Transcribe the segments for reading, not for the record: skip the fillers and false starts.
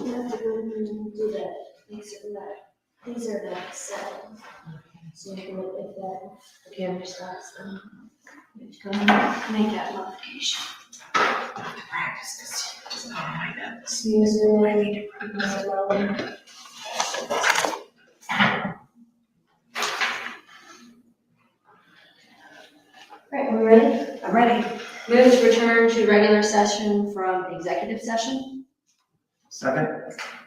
we have to go and do that. These are not set. So you can look at that, the camera stops, and you have to go and make that modification. Practice this. Oh my goodness. Usually, I need to practice. Right, are we ready? I'm ready. Move to return to regular session from executive session. Second?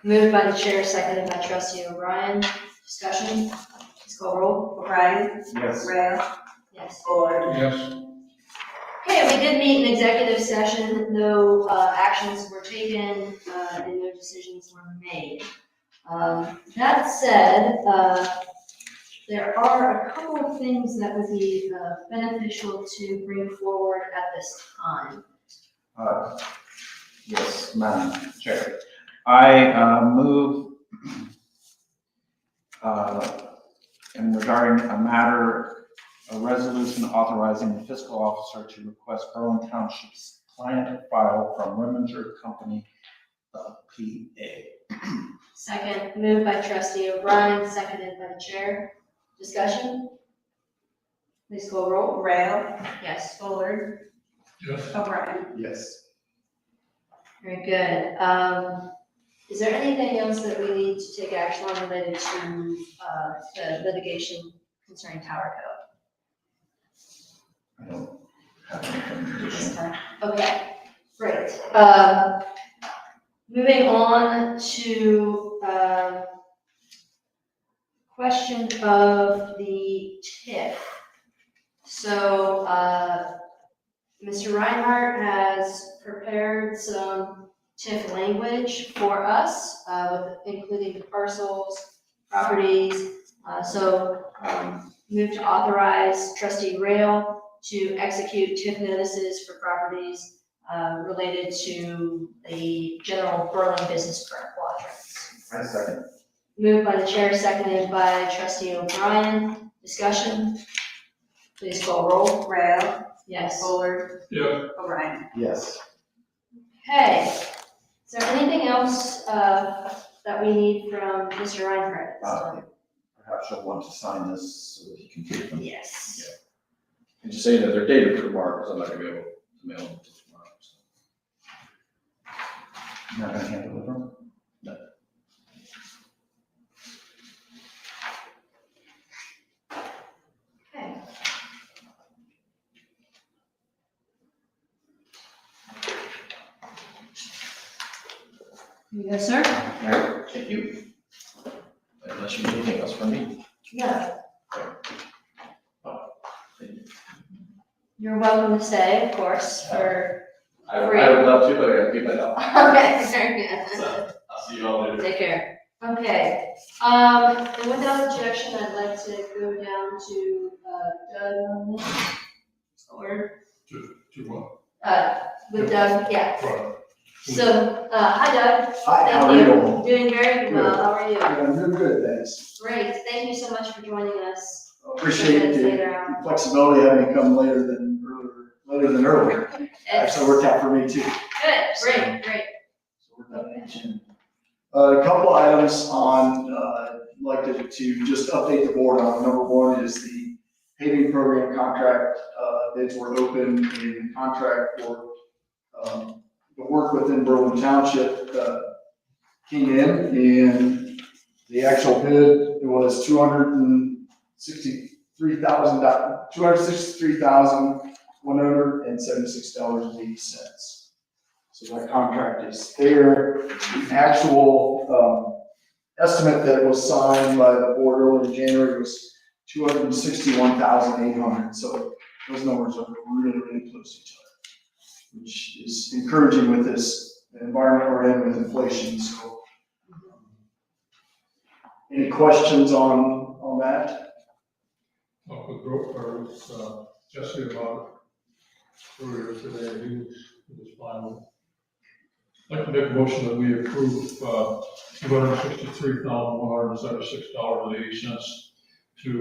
Moved by the chair, seconded by trustee O'Brien. Discussion, let's call roll. O'Brien, Yes. Rail, Yes. Ford. Yes. Okay, we did meet in executive session, no actions were taken, and no decisions were made. That said, there are a couple of things that would be beneficial to bring forward at this time. Yes, Madam Chair. I move and regarding a resolution authorizing the fiscal officer to request Berlin Township's client file from Reminger Company, PA. Second, moved by trustee O'Brien, seconded by the chair. Discussion? Please call roll. Rail, Yes. Ford, Yes. O'Brien. Yes. Very good. Is there anything else that we need to take action on related to the litigation concerning Tower I don't have anything Code? additional. Okay, great. Moving on to question of the TIF. So Mr. Reinhardt has prepared some TIF language for us, including the parcels, properties. Move to authorize trustee Rail to execute TIF notices for properties related to the general Berlin business park quadrants. I second. Moved by the chair, seconded by trustee O'Brien. Discussion? Please call roll. Rail, Yes. Ford, Yeah. O'Brien. Yes. Okay. Is there anything else that we need from Mr. Reinhardt at this time? Perhaps you'll want to sign this so that he can take them. Yes. And just say that they're dated for tomorrow, because I'm not gonna be able to mail them till tomorrow. So. You're not gonna hand deliver them? Okay. You go, sir? All right, thank you. Unless you need anything else from me. No. Thank you. You're welcome to stay, of course, for. I would love to, but I gotta keep that up. Okay, very good. So, I'll see you all later. Take care. Okay, and without objection, I'd like to go down to Doug on this. Or, To what? with Doug, yeah. Right. So, hi Doug. Hi, how are Thank you? Doing very well, how are you? I'm doing good, thanks. Great, thank you so much for joining us. Appreciate the flexibility having me come later than earlier. Actually worked out for me too. Good, great. So worked out in. A couple items on, I'd like to just update the board on. Number one is the paving program contract, bids were open and the contract for, the work within Berlin Township, came in and the actual bid was $263,176.80. So that contract is there. The actual estimate that was signed by the board early in January was $261,800. So those numbers are really close to each other, which is encouraging with this environment we're in with inflation. So, any questions on that? Talked with Jesse about it earlier today, he was fine with it. I'd like to make a motion that we approve $263,176.80 to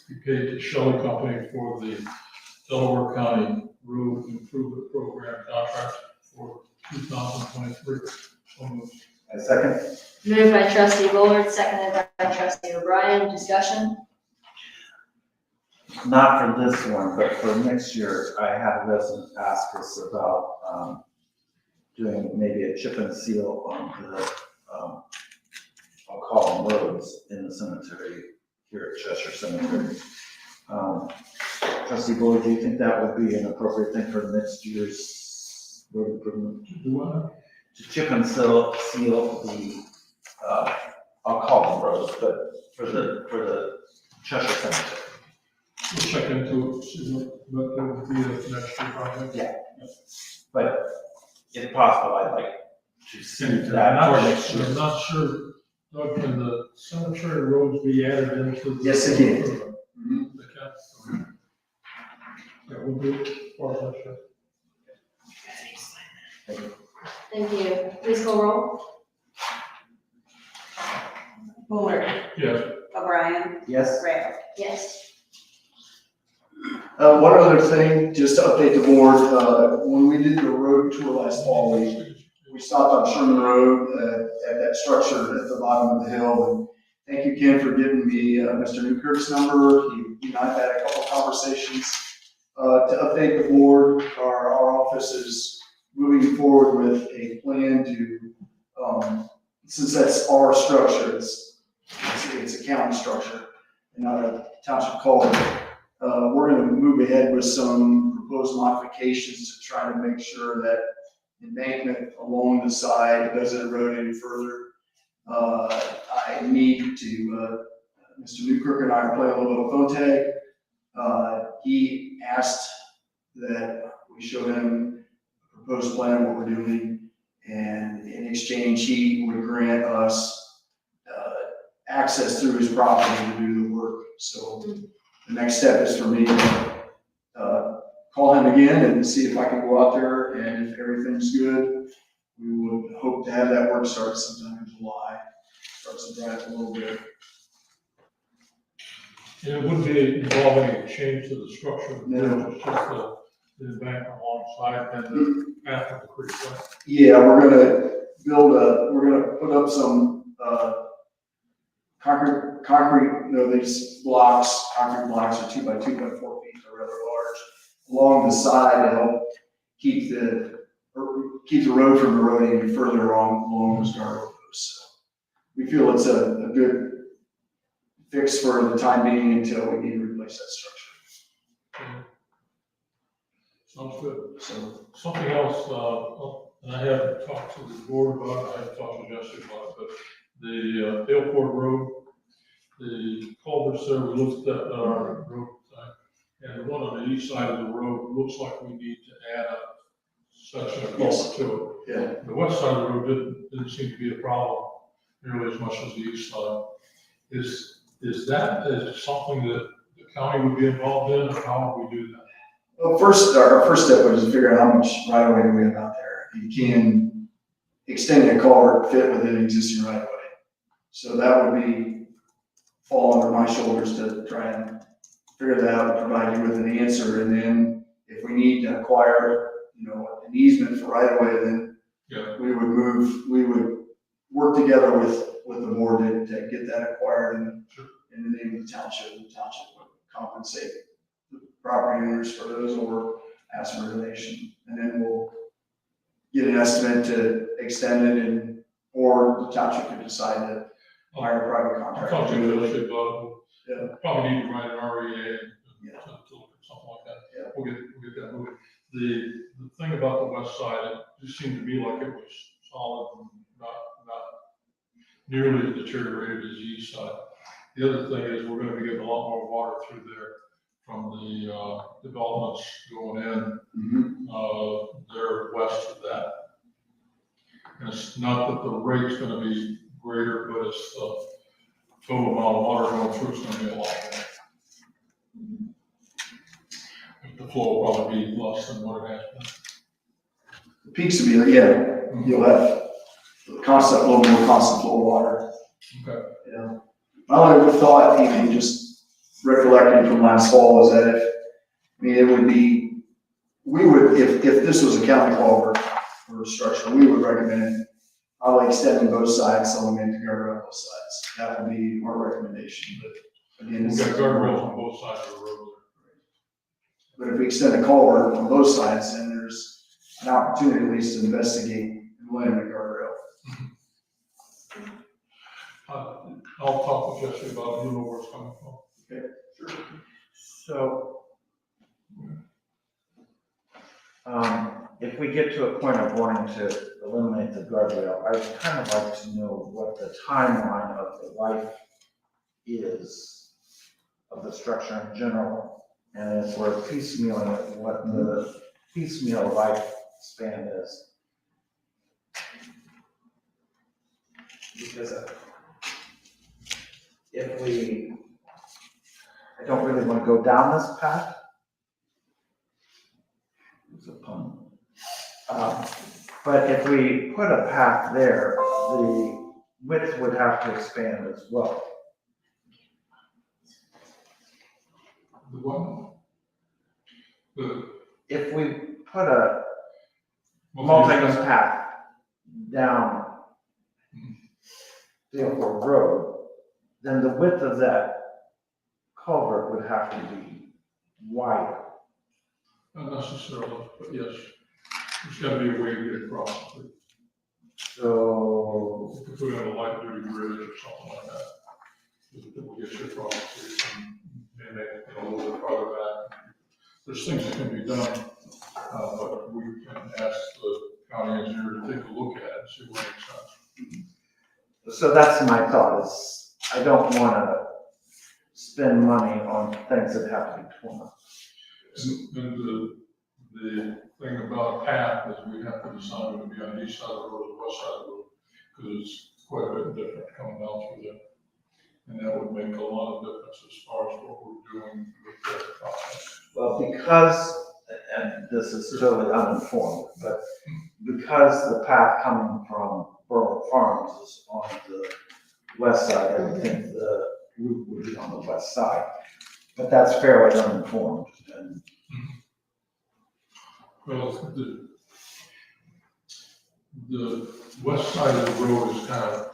be paid to Shelley Company for the Delaware County Road Improvement Program contract for 2023. So moved. I second. Moved by trustee Bullard, seconded by trustee O'Brien. Discussion? Not for this one, but for next year, I had a resident ask us about, doing maybe a chip and seal on the, I'll call them roads in the cemetery here at Cheshire Cemetery. Trustee Bullard, do you think that would be an appropriate thing for next year's road improvement? Do what? To chip and seal the, I'll call them roads, but for the Cheshire Cemetery. We'll check into it, see what would be a next year project. Yeah. But if possible, I'd like to see And that for next year. I'm not sure, Doug, can the cemetery roads be added into the? Yes, they can. They can? Yeah, we'll do it for that, sure. Thank you. Please call roll. Bullard, Yes, O'Brien, Yes? Rayo. Yes. One other thing, just to update the board, when we did the road tour last fall, we stopped on Sherman Road, at that structure at the bottom of the hill. And thank you, Ken, for giving me, Mr. Newkirk's number. He and I have had a couple conversations. To update the board, our office is moving forward with a plan to, since that's our structure, it's a county structure and not a township culvert. We're gonna move ahead with some proposed modifications to try to make sure that embankment along the side doesn't erode any further. I need to, Mr. Newkirk and I are playing a little bit of phone tag. He asked that we show him a proposed plan, what we're doing, and in exchange, he would grant us access through his property to do the work. So the next step is for me to call him again and see if I can go out there, and if everything's good, we would hope to have that work start sometime in July. Starts to dry up a little bit. and it wouldn't be involving a change to the structure of the No. bridge, it's just the embankment alongside and the path of the creek, right? Yeah, we're gonna put up some, concrete, these blocks, concrete blocks are 2 by 2 by 4 feet, they're rather large, along the side to help keep the road from eroding any further along those guardrails. So we feel it's a good fix for the time being until we need to replace that structure. Okay. Sounds good. So, Something else, and I haven't talked to the board about it, I haven't talked to Jesse about it, but the Airport Road, the culverts there, we looked at our road, and the one on the east side of the road looks like we need to add a section of Yes. culvert to it. yeah. The west side of the road didn't seem to be a problem nearly as much as the east side. Is that something that the county would be involved in, or how would we do that? Well, our first step was to figure out how much right of way do we have out there. You can extend a culvert fit within an existing right of way. So that would fall under my shoulders to try and figure that out and provide you with an answer. And then if we need to acquire, an easement for right of way, then Yeah. we would work together with the board to get that acquired in the name of the township. The township would compensate the property owners for those or ask for donation. And then we'll get an estimate to extend it, or the township could decide to hire a private I contractor. talked to to do it. Jesse about it. Yeah. Probably need to write an REA and Yeah. to look at something like that. Yeah. We'll get that moving. The thing about the west side, it just seemed to me like it was solid and not nearly as deteriorated as the east side. The other thing is we're gonna be getting a lot more water through there from the developments going in, Mhm. there west of that. And it's not that the rate's gonna be greater, but it's the total amount of water going through is gonna be a lot more. The flow will probably be less than what it has been. The peaks will be, you'll have a little more constant flow of water. Okay. Yeah. My only thought, even just recollecting from last fall, is that if this was a county culvert or structure, we would recommend I'll extend both sides, so I'm in to guardrail both sides. That would be our recommendation, but again, We've it's. got guardrails on both sides of the road. But if we extend a culvert on both sides, then there's an opportunity at least to investigate and land a guardrail. I'll talk with Jesse about it, you know where it's coming from. So, if we get to a point of wanting to eliminate the guardrail, I'd kind of like to know what the timeline of the life is of the structure in general, and if we're piecemealing it, what the piecemeal lifespan is. Because if we, I don't really want to go down this path. It's a pun. But if we put a path there, the width would have to expand as well. The one? If we put a multi-use path down Dalefork Road, then the width of that culvert would have to be wider. Not necessarily, but yes, there's gotta be a way to get across. So, If we have a light duty bridge or something like that, it will get you across, so you can maybe make it a little bit farther back. There's things that can be done, but we can ask the county engineer to take a look at it and see what makes sense. so that's my thought, is I don't want to spend money on things that have to be torn up. And the thing about a path is we have to decide whether to be on the east side of the road or the west side of the road, because it's quite a bit different coming down through there. And that would make a lot of difference as far as what we're doing with the process. Well, because, and this is totally uninformed, but because the path coming from Borough Farms is on the west side, I would think the route would be on the west side. But that's fairly uninformed, and Well, the west side of the road is kind of,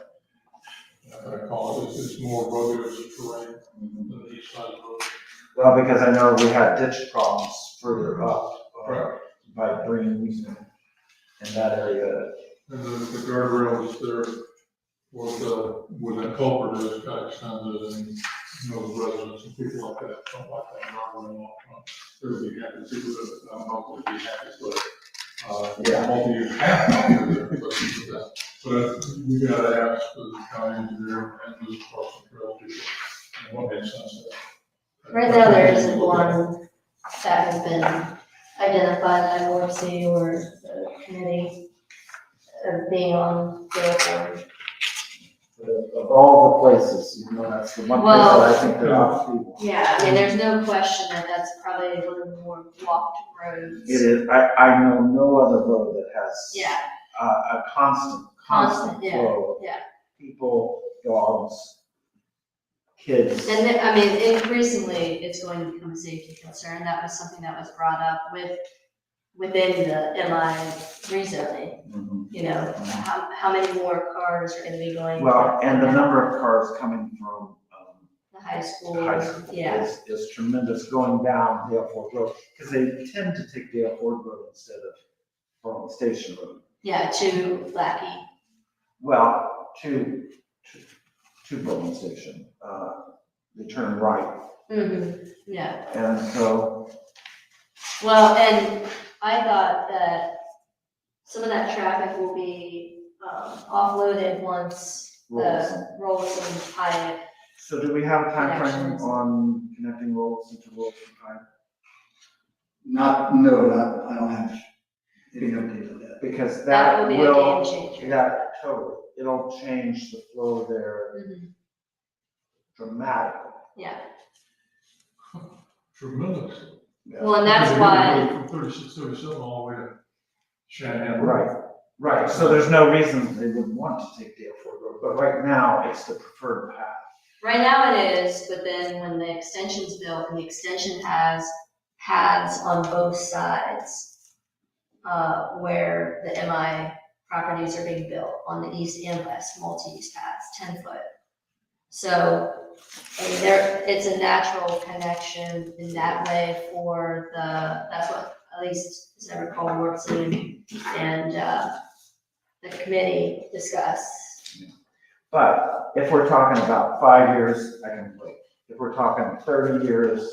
I call it, it's more rugged terrain than the east side of the road. well, because I know we had ditch problems further up Correct. by Breens and in that area. And the guardrails there, where the culvert is, got extended, and, you know, the residents and people like that don't like that guardrail off front. They would be happy, people that, I don't know, would be happy, but, Yeah. multi-use path, but we gotta ask the county engineer and the crossing trail people, and what makes sense there. Right now, there isn't one that has been identified by Morrissey or the committee of being on the Of all the places, you know, that's the one place that I think there ought to be. Yeah, I mean, there's no question that that's probably one of the more blocked roads. It is, I know no other road that has Yeah, a constant yeah, flow of yeah. people, dogs, kids. And then, I mean, increasingly, it's going to become a safety concern. That was something that was brought up within the MI rezoning. Mhm. You know, how many more cars are gonna be going? Well, and the number of cars coming from, The high school. high school Yeah, is tremendous going down Dale Ford Road, because they tend to take Dale Ford Road instead of from Station Road. yeah, to Blackie. Well, to Bowman Station, they turn right, Yeah, and so, well, and I thought that some of that traffic will be offloaded once Rolson. the Rolson Hyatt. So do we have a time frame Connections. on connecting Rolson to Rolson High? I don't have any update on that. Because That will that be a will, game changer. yeah, totally, it'll change the flow there Mhm. dramatically. Yeah, Tremendous. Yeah. well, and that's Because why, you can go From 36, 37 all the way to Shanahan. Right, so there's no reason they wouldn't want to take Dale Ford Road, but right now, it's the preferred path. right now it is, but then when the extension's built, and the extension has paths on both sides, where the MI properties are being built on the east and west, multi-use paths, 10-foot. So, I mean, it's a natural connection in that way for that's what, at least as I recall, work team and, the committee discussed. But if we're talking about 5 years, I can wait. If we're talking 30 years,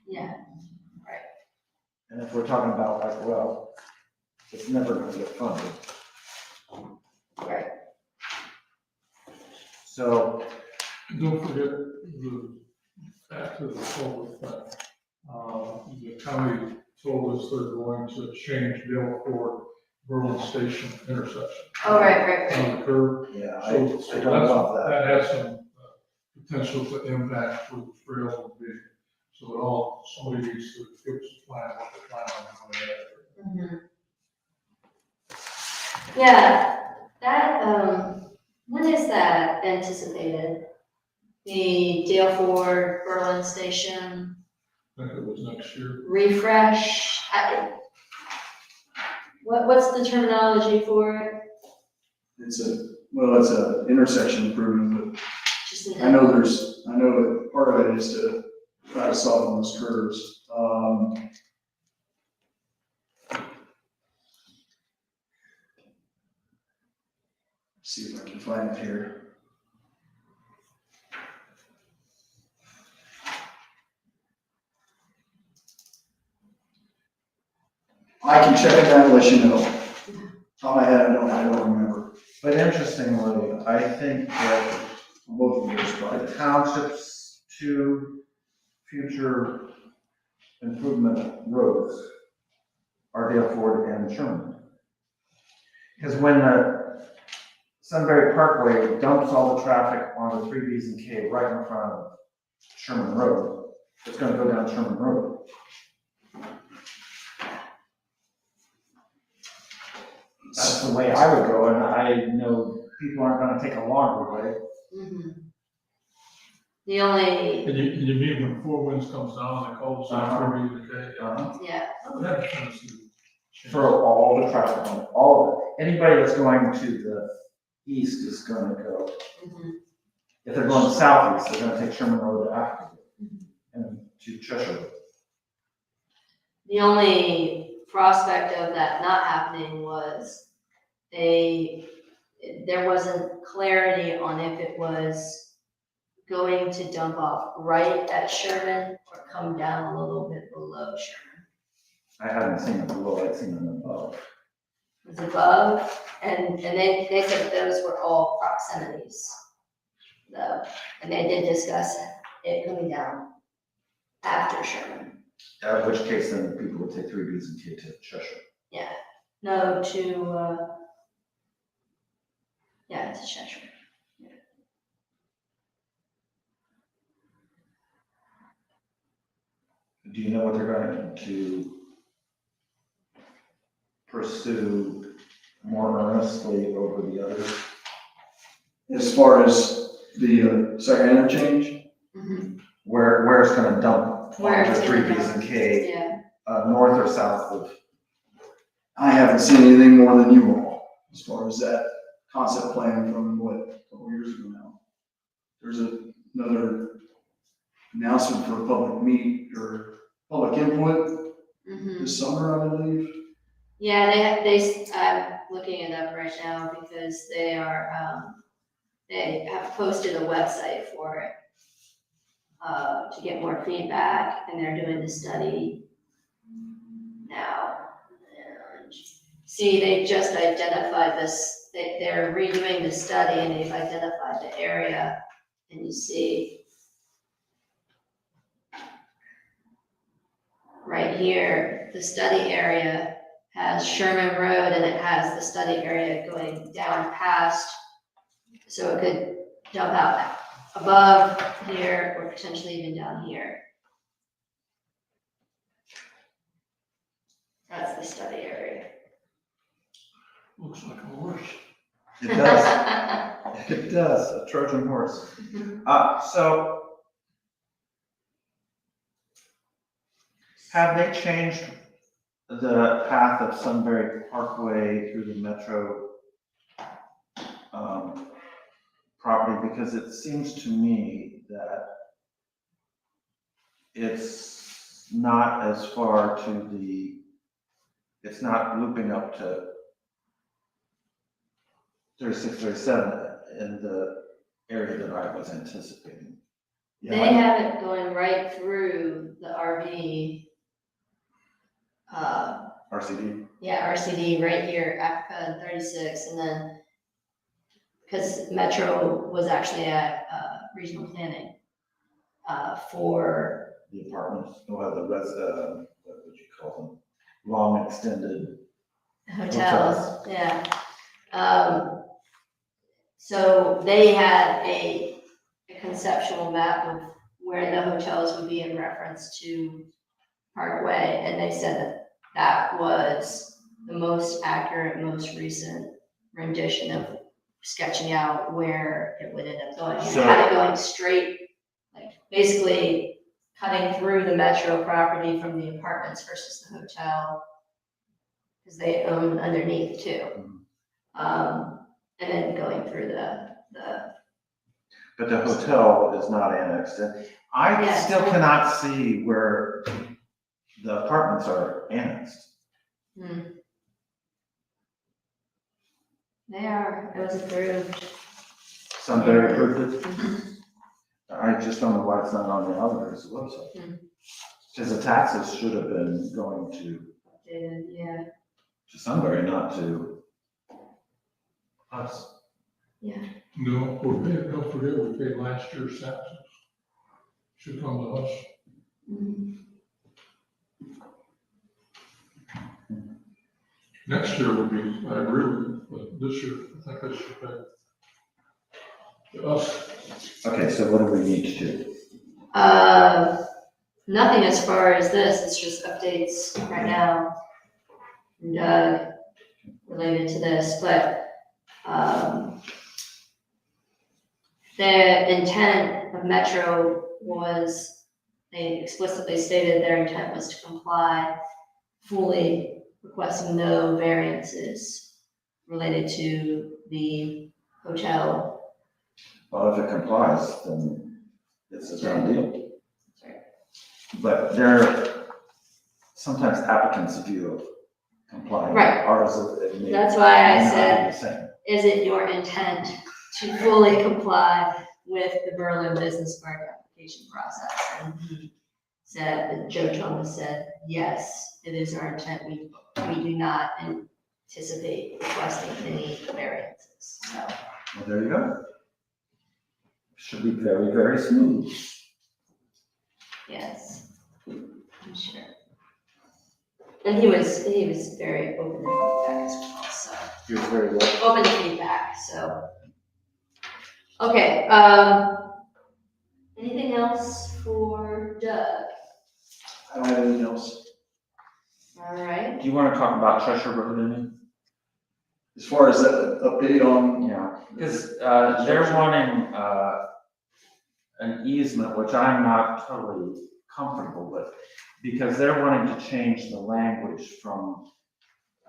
Yeah, and if we're talking about like, well, it's never gonna get funded. right. And So, don't forget back to the solar thing. The county told us they're going to change Dale Ford Berlin Station intersection. Oh, right. On the curve. yeah, So I don't love that. that has some potential to impact where the trails will be. So somebody needs to give us a plan, what the plan on that. Mhm. Yeah, that, when is that anticipated? The Dale Ford Berlin Station I think it was next year. refresh? What's the terminology for it? It's a intersection improvement, Just an- but I know that part of it is to try to soften those curves. See if I can find it here. I can check it out and let you know. Top of my head, I don't remember. But interestingly, I think that Both of those the projects. township's 2 future improvement roads are Dale Ford and Sherman. Because when the Sunbury Parkway dumps all the traffic onto 3Bs and K right in front of Sherman Road, it's gonna go down Sherman Road. That's the way I would go, and I know people aren't gonna take a longer way. Mhm. The only, And you mean when Four Winds comes down, they call it Uh-huh. for me today? yeah, That tends to change. Throw all the traffic on it, all of it. Anybody that's going to the east is gonna go. mhm. If they're going southeast, they're gonna take Sherman Road after and to Cheshire. The only prospect of that not happening was there wasn't clarity on if it was going to dump off right at Sherman or come down a little bit below Sherman. I haven't seen it below, I've seen it above. It was above, and they said those were all proximities, though, and they did discuss it coming down after Sherman. In which case then people would take 3Bs and K to Cheshire. No, to Cheshire. Do you know what they're going to pursue more earnestly over the others? As far as the second interchange, Mhm. Where it's gonna dump Where onto it's gonna 3Bs and K, Yeah, north or south of? I haven't seen anything more than you all, as far as that concept plan from a couple years ago now. There's another announcement for a public meet or public input mhm. this summer, I believe. Yeah, I'm looking it up right now because they have posted a website for it, to get more feedback, and they're doing the study now. And see, they just identified this, they're redoing the study and they've identified the area, and you see right here, the study area has Sherman Road and it has the study area going down past, so it could dump out above here or potentially even down here. That's the study area. Looks like a horse. It does, it does, a Trojan horse. So have they changed the path of Sunbury Parkway through the metro property, because it seems to me that it's not as far to it's not looping up to 36, 37 in the area that I was anticipating. They have it going right through the RV, RCD? yeah, RCD right here, Africa and 36, and then, because Metro was actually at regional planning for The apartments, well, what would you call them? Long extended. hotels, yeah. So they had a conceptual map of where the hotels would be in reference to Parkway, and they said that that was the most accurate, most recent rendition of sketching out where it would end up going. And So- it had it going straight, like basically cutting through the Metro property from the apartments versus the hotel, because they own underneath too. And then going through the But the hotel is not annexed in. I Yes. still cannot see where the apartments are annexed. They are, it was approved. Sunbury approved it. I just don't know why it's not on the auditor's website. Because the taxes should have been going Yeah, to Sunbury, not to us. yeah. No, don't forget, we paid last year's taxes. Should come to us. Next year would be, I agree with you, but this year, I think they should pay to us. Okay, so what do we need to do? Nothing as far as this, it's just updates right now. And, related to this, but, the intent of Metro was, they explicitly stated their intent was to comply fully, requesting no variances related to the hotel. Well, if it complies, then it's a done deal. That's right. But there, sometimes applicants' view of complying. Right. Ours, That's why I may not said, be the same. is it your intent to fully comply with the Berlin Business Park application process? And he said, Joe Thomas said, yes, it is our intent. We do not anticipate requesting any variances, so. Well, there you go. Should be very, very smooth. Yes, I'm sure. And he was very open to feedback as well, so, You're very well. open to feedback, so. Okay, anything else for Doug? I don't have anything else. All right, Do you want to talk about Treasure Road any? As far as that update on, Yeah, because they're wanting an easement, which I'm not totally comfortable with, because they're wanting to change the language from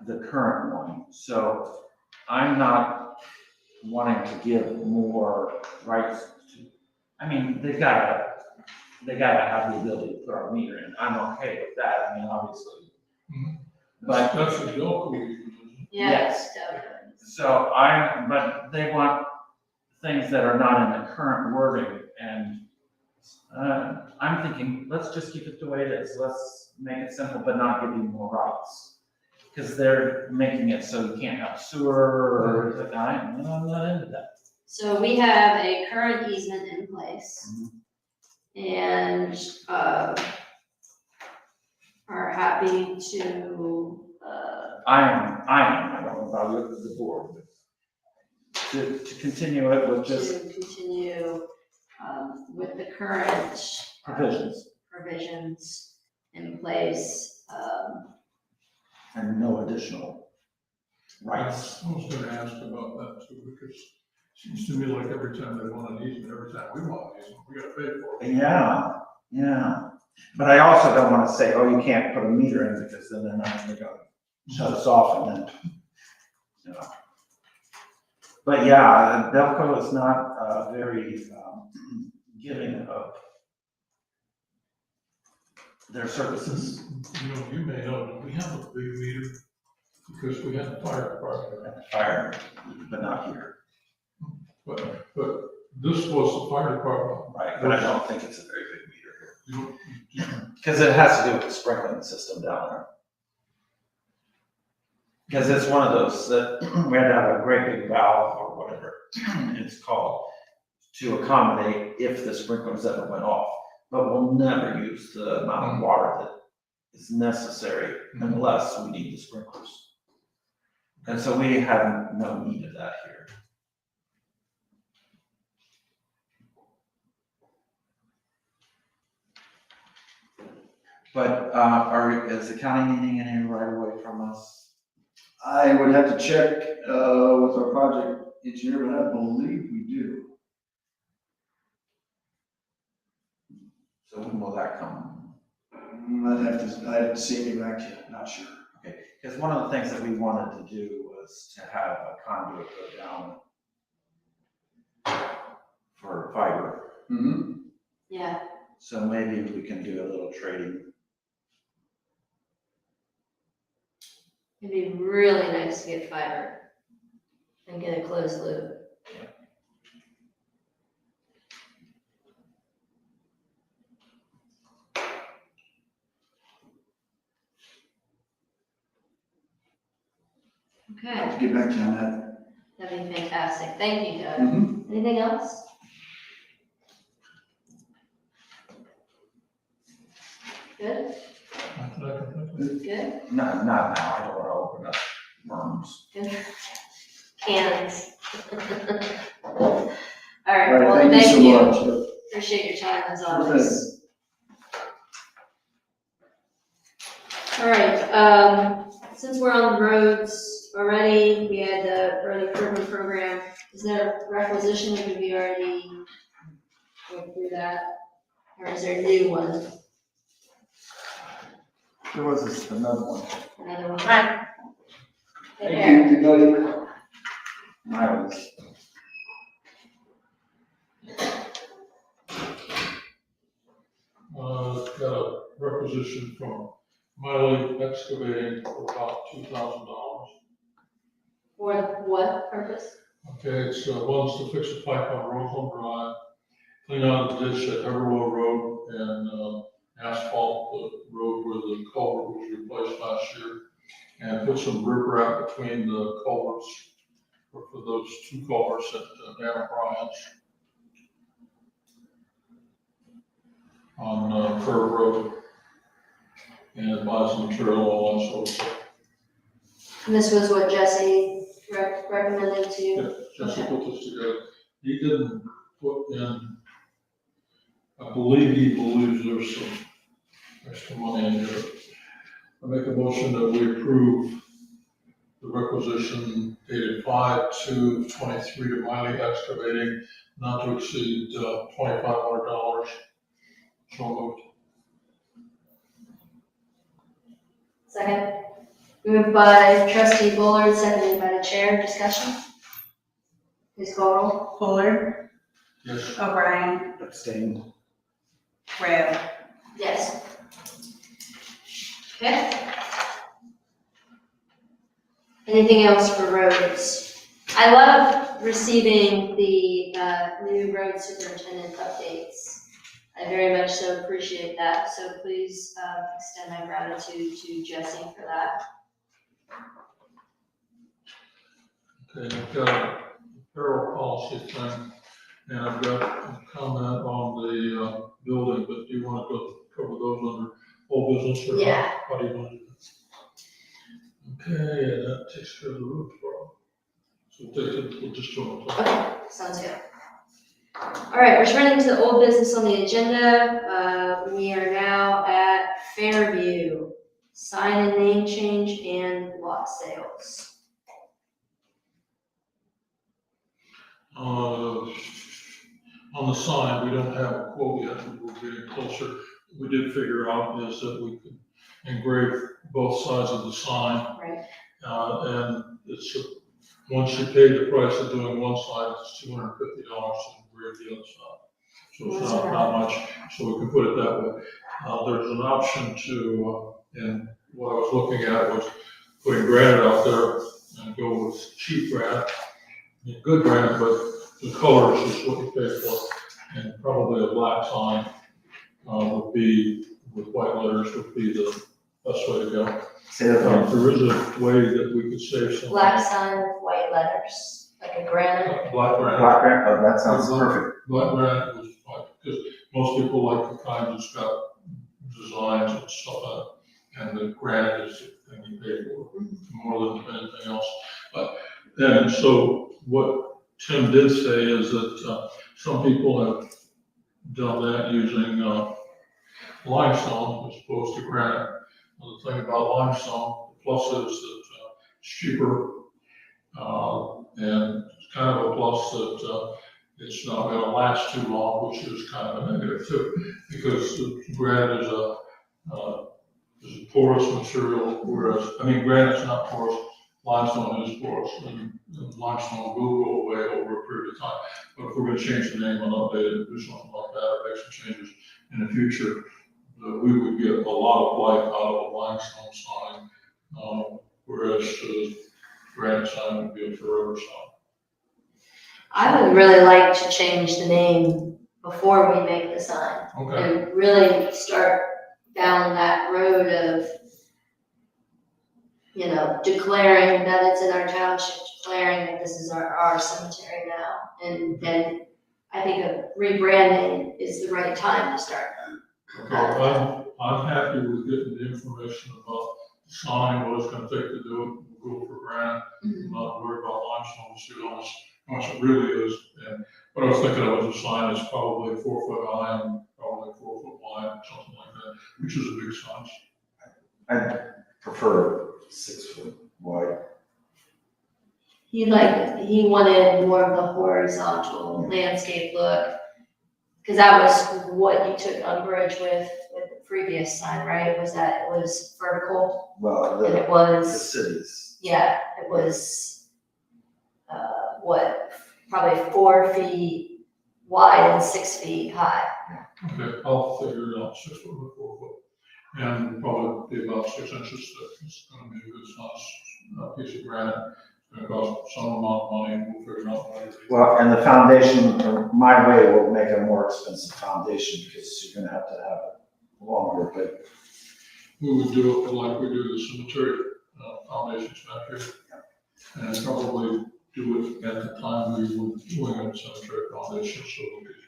the current one. So I'm not wanting to give more rights to, I mean, they gotta have the ability to put our meter in. I'm okay with that, I mean, obviously. But That's a Delco, isn't it? yeah, Yes. Doug. so but they want things that are not in the current wording, and I'm thinking, let's just keep it the way it is. Let's make it simple, but not give you more rights. Because they're making it so you can't have sewer, or, I'm not into that. So we have a current easement in place. And, are happy to, I don't know about the board, but to continue it with just to continue, with the current provisions in place. and no additional rights. I was gonna ask about that too, because it seems to me like every time they want an easement, every time we want an easement, we gotta pay for it. Yeah. But I also don't want to say, oh, you can't put a meter in, because then they're not going to shut us off, and then, you know. But yeah, Delco is not, very, giving of their services. You know, you may know, that we have a big meter because we have the fire department. At the fire, but not here. But this was the fire department. Right, but I don't think it's a very big meter here. You- Because it has to do with the sprinkling system down there. Because it's one of those that we had to have a great big valve or whatever it's called to accommodate if the sprinklers ever went off. But we'll never use the amount of water that is necessary unless we need the sprinklers. And so we have no need of that here. But is the county needing any right away from us? I would have to check, with our project engineer, but I believe we do. So when will that come? I'd have to see and get back to you, not sure. Okay, because one of the things that we wanted to do was to have a conduit go down for fiber. Mm-hmm. Yeah, So maybe we can do a little trading. it'd be really nice to get fiber and get a closed loop. Okay, I'll get back to you on that. that'd be fantastic. Thank you, Doug. Mm-hmm. Anything else? Good, good, Not now, I don't want to open up worms. good. Cans. All right, All well, right, thank you so much. Appreciate your time as Sure always. All right, since we're on the roads already, we had the early improvement program. Is there a requisition, or did we already go through that? Or is there a new one, There was another one. another one? Take Thank care. you, good night. I was, Got a requisition from Miley Excavating for about $2,000. For what purpose? Okay, it's, one's to fix a pipe on Roseland Drive, clean out the ditch at Everlow Road, and, asphalt the road where the culvert was replaced last year, and put some riprap between the culverts, for those two culverts at Dan O'Brien's on, Curve Road. And it buys the material, all that sort of stuff. And this was what Jesse recommended to you? Yeah, Jesse put this together. He didn't put in, I believe he believes there's some extra money in here. I make a motion that we approve the requisition dated 5/2/23 to Miley Excavating, not to exceed $2,500. So moved. Second. Moved by trustee Bullard, seconded by the chair. Discussion? Please call roll. Fuller, Yes. O'Brien, abstained. Rail. Yes. Okay. Anything else for roads? I love receiving the new road superintendent updates. I very much so appreciate that, so please extend my gratitude to Jesse for that. Okay, I've got a apparel policy thing, and I've got a comment on the building, but do you want to go cover those under whole business or? Yeah. How do you want to do that? Okay, and that takes care of the roof problem. So we'll just do it. Okay, sounds good. All right, returning to the old business on the agenda, we are now at Fairview, sign and name change and lot sales. On the sign, we don't have a quote yet, we're getting closer. We did figure out is that we could engrave both sides of the sign. Right. And it's once you pay the price of doing one side, it's $250 to regrade the other side. So it's not much, so we can put it that way. There's an option to, and what I was looking at was putting granite out there and go with cheap granite, good granite, but the colors is what you pay for. And probably a black sign would be, with white letters, would be the best way to go. Say that again. There is a way that we could save some. Black sign with white letters, like a granite. Black granite. Black granite, oh, that sounds perfect. Black granite was fine, because most people like the kind that's got designs and stuff, and the granite is the thing you pay for more than anything else. But, and so what Tim did say is that some people have done that using limestone as opposed to granite. Well, the thing about limestone, the plus is that it's cheaper, and it's kind of a plus that it's not going to last too long, which is kind of a negative too, because granite is a porous material, whereas, I mean, granite's not porous, limestone is porous, and limestone will go away over a period of time. But if we're going to change the name and update it, do something like that, or make some changes in the future, we would get a lot of life out of a limestone sign, whereas the granite sign would be a forever sign. I would really like to change the name before we make the sign. Okay. And really start down that road of, declaring that it's in our township, declaring that this is our cemetery now. And then I think a rebranding is the right time to start. Okay, I'm happy with getting the information about the sign, what it's gonna take to do it, we'll go for granite. I'm not worried about limestone, see how much it really is. And what I was thinking of was a sign that's probably 4 foot high and probably 4 foot wide, something like that, which is a big sign. I prefer 6 foot wide. He wanted more of the horizontal landscape look. Cause that was what you took umbrage with the previous sign, right? Was that it was vertical Well, and it the was, cities. yeah, it was, probably 4 feet wide and 6 feet high. Okay, I'll figure it out, 6 foot or 4 foot. And probably be about 6 inches thick. It's gonna be a good size piece of granite. It's gonna cost some amount of money, we'll figure it out later. Well, and the foundation, my way will make a more expensive foundation because you're gonna have to have it longer, but We would do it like we do the cemetery foundations back here. And probably do it at the time we were doing a cemetery foundation, so we could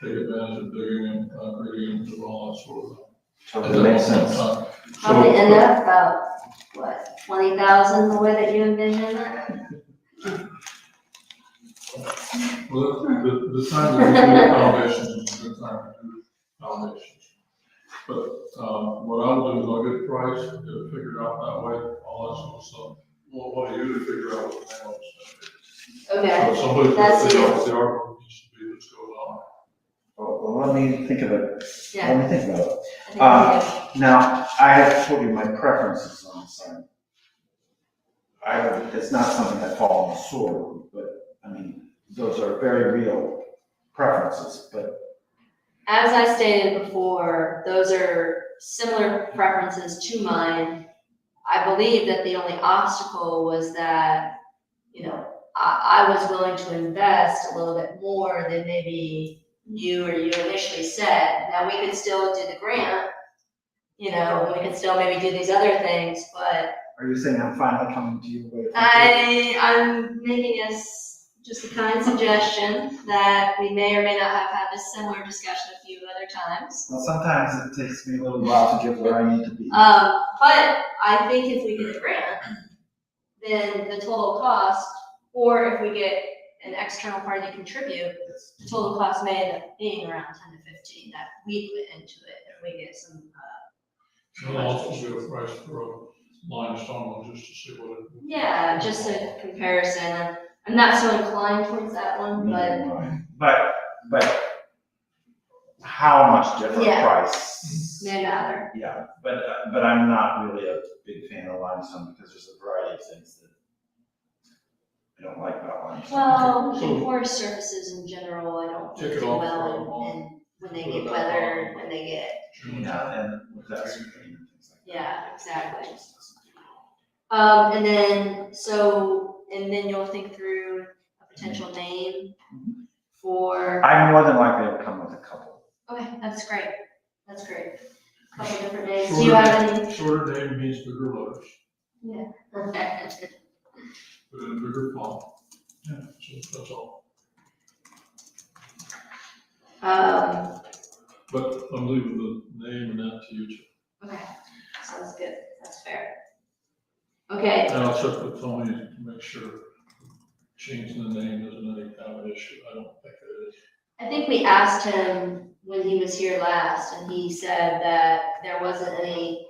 take advantage of digging and concreting and do all that sort of thing. totally makes sense. Probably end up about, 20,000 the way that you envision that? Well, the time that we do foundations is a good time to do foundations. But what I'll do is I'll get a price, get it figured out that way, all that sort of stuff. Well, what do you do to figure out what the name of it is? Okay, So somebody that's figure out it. what the artwork needs to be that's going on. Well, let me think of it. Yeah. Let me think about it. I think we Now, I have told you my preferences on the sign. It's not something I fall on the sword, but I mean, those are very real preferences, but As I stated before, those are similar preferences to mine. I believe that the only obstacle was that, I was willing to invest a little bit more than maybe you initially said. Now, we could still do the grant, and we could still maybe do these other things, but are you saying I'm finally coming to you with? I'm making just a kind suggestion that we may or may not have had this similar discussion a few other times. Well, sometimes it takes me a little while to get where I need to be. But I think if we get a grant, then the total cost, or if we get an external party to contribute, the total cost may end up being around 10 to 15 that we put into it if we get some. I'll also do a price for a limestone one just to see what it. Yeah, just a comparison. I'm not so inclined towards that one, But how much different Yeah. price? may matter. Yeah, but I'm not really a big fan of limestone because there's a variety of things that don't like that one. Well, So- and porous surfaces in general, I don't Take think it do off well for a while. in when they Put it get back weathered, on. when they get, Yeah, and with that screen and things like that. yeah, exactly. It just doesn't do well. And then you'll think through a potential name Mhm. for, I'm more than likely to come with a couple. okay, that's great, that's great. Couple different names, do you have any? Shorter name means bigger letters, Yeah. but in a bigger font. Yeah, so that's all. But I'm leaving the name and that to you. Chip. Okay, sounds good, that's fair. Okay, And I'll check with Tony to make sure changing the name isn't any kind of issue. I don't think it is. I think we asked him when he was here last, and he said that there wasn't any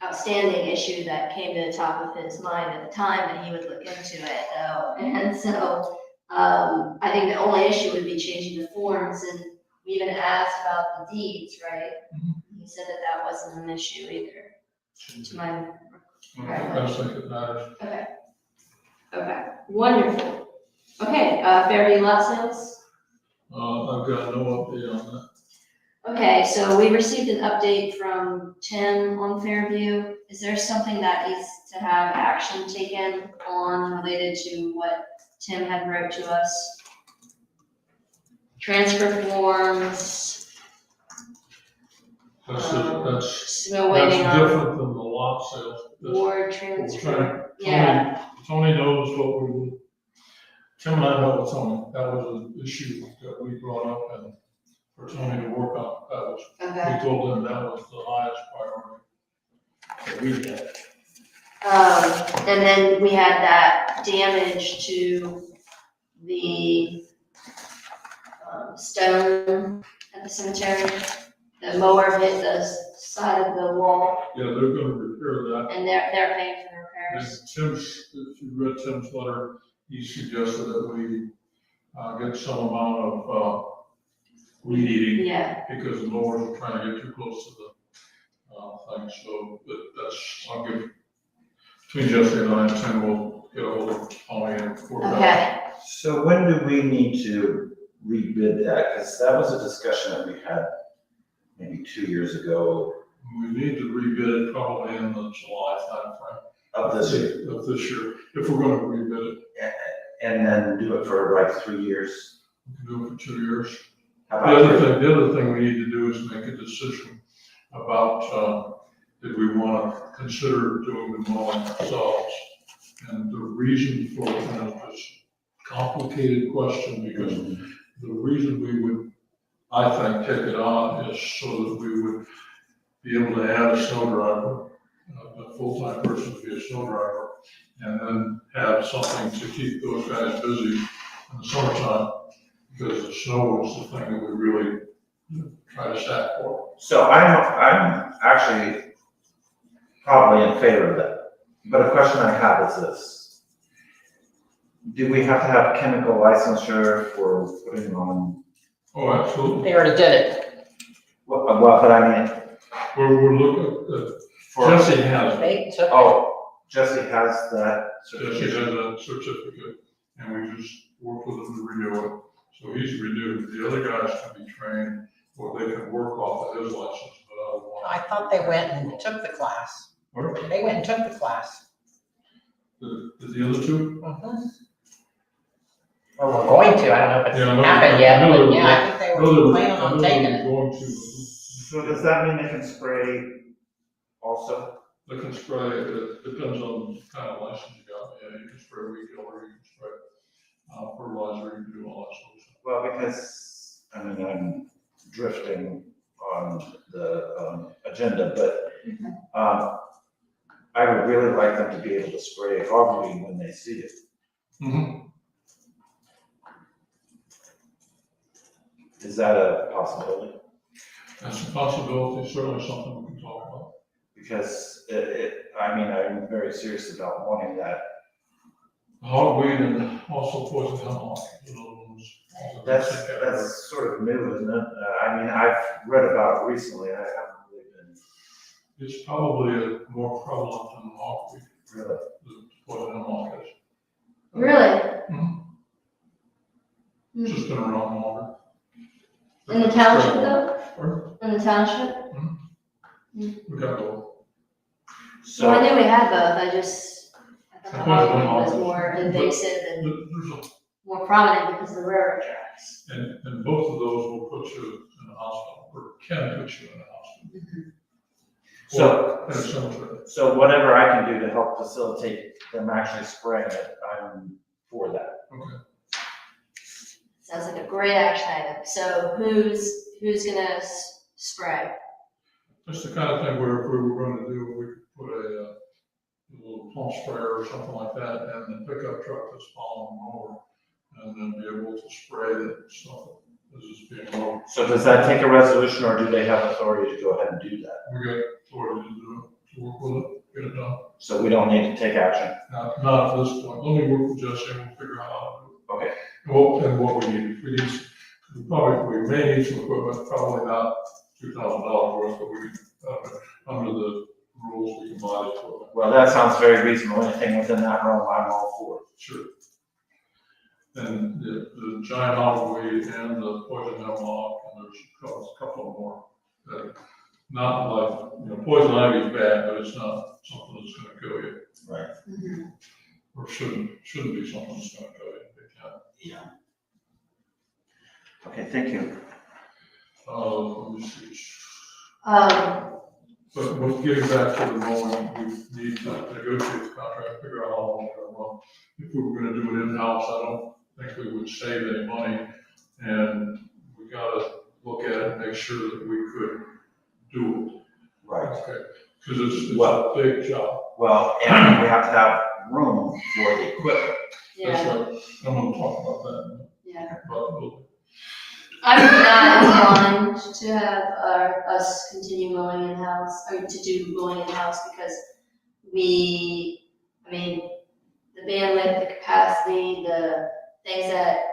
outstanding issue that came to the top of his mind at the time, and he would look into it, though. And so, I think the only issue would be changing the forms, and we even asked about the deeds, right? He said that that wasn't an issue either, to my, I don't think it matters. okay. Okay, wonderful. Okay, Fairview lot sales? I've got no update on that. Okay, so we received an update from Tim on Fairview. Is there something that needs to have action taken on related to what Tim had wrote to us? Transfer forms, That's still waiting that's on different than the lot sales. That's ward what we're transfer. trying- Yeah, Tony knows what we, Tim and I know with Tony, that was an issue that we brought up and for Tony to work on, that was, okay. we told him that was the highest priority. So we did. And then we had that damage to the stone at the cemetery. The mower hit the side of the wall, Yeah, they're gonna repair that. and they're paying for the And repairs. Tim's, if you read Tim's letter, he suggested that we, get some amount of, weed eating Yeah, because the mowers are trying to get too close to the, thing, so that's, I'll give, between Jesse and I, Tim will get a hold of Tony and work that. okay. So when do we need to rebid that? Because that was a discussion that we had maybe 2 years ago We need to rebid it probably in the July timeframe. of this year. Of this year, if we're gonna rebid it, And then do it for like 3 years. we can do it for 2 years. How The about the other thing we need to do is make a decision about, did we wanna consider doing the mowing ourselves? And the reason for, this complicated question, because the reason we would, I think, take it on is so that we would be able to add a snow driver, a full-time person to be a snow driver, and then have something to keep those guys busy in the summertime, because the snow is the thing that we really try to stack for. So I'm actually probably in favor of that. But a question I have is this. Do we have to have chemical licensure for putting on, Oh, absolutely. They already did it. well, but I mean, We're looking, for, Jesse has it. They took it. oh, Jesse has that Jesse has certification. a certificate, and we just work with him to renew it. So he's renewed. The other guys can be trained, or they can work off of his license, but I don't want. I thought they went and took the class. What? They went and took the class. Did the other two? Or we're going to, I don't know if it's Yeah, I know- happened yet, I know but they're- yeah, I think they I know were they're- planning I on know they're taking it. Going to. So does that mean they can spray also? They can spray, it depends on the kind of license you got. Yeah, you can spray weed killer, you can spray, fertilizer, you can do all that sort of stuff. Well, because, I mean, I'm drifting on the agenda, but I would really like them to be able to spray hogweed when they see it. Mm-hmm. Is that a possibility? That's a possibility, certainly something we can talk about. Because I mean, I'm very serious about wanting that. Hogweed and also poison hemlock. That's sort of new, isn't it? I mean, I've read about it recently, I haven't really been It's probably more prevalent than hogweed, really. the poison It's just been around longer. In the township though? Pardon? In the township? We got both. So I So, knew we had both, I thought the Halloween was But- more invasive and There's more prominent because of the railroad tracks. and both of those will put you in a hospital, or can put you in a hospital. So- Or in a cemetery. so whatever I can do to help facilitate them actually spraying it, I'm for that. Okay. Sounds like a great action item. So who's gonna spray? Just the kind of thing where if we were gonna do, we could put a little pump sprayer or something like that, and the pickup truck that's following them over, and then be able to spray the stuff as it's being loaded. So does that take a resolution, or do they have authority to go ahead and do that? We got authority to do it, to work with it, get it done. So we don't need to take action? Not at this point. Let me work with Jesse and we'll figure out how to do it. Okay. Well, and what we need, we may need some equipment, probably not $2,000 worth, but we, under the rules, we can buy the equipment. Well, that sounds very reasonable. Anything within that realm, I'm all for. Sure. And the giant hogweed and the poison hemlock, and there's a couple of more. That not like, poison ivy is bad, but it's not something that's gonna kill you, Right. or shouldn't be something that's gonna kill you. It can. Yeah. Okay, thank you. Let me see. Um, But with getting back to the mowing, we need to negotiate the contract, figure out how long we're gonna run. If we were gonna do it in-house, I don't think we would save any money. And we gotta look at it and make sure that we could do it. Right. Okay, because it's Well- a big job. Well, and we have to have room for the equipment. That's yeah, right. I'm gonna talk about that, yeah. but I'm not inclined to have us continue mowing in-house, or to do mowing in-house because the bandwidth, the capacity, the things that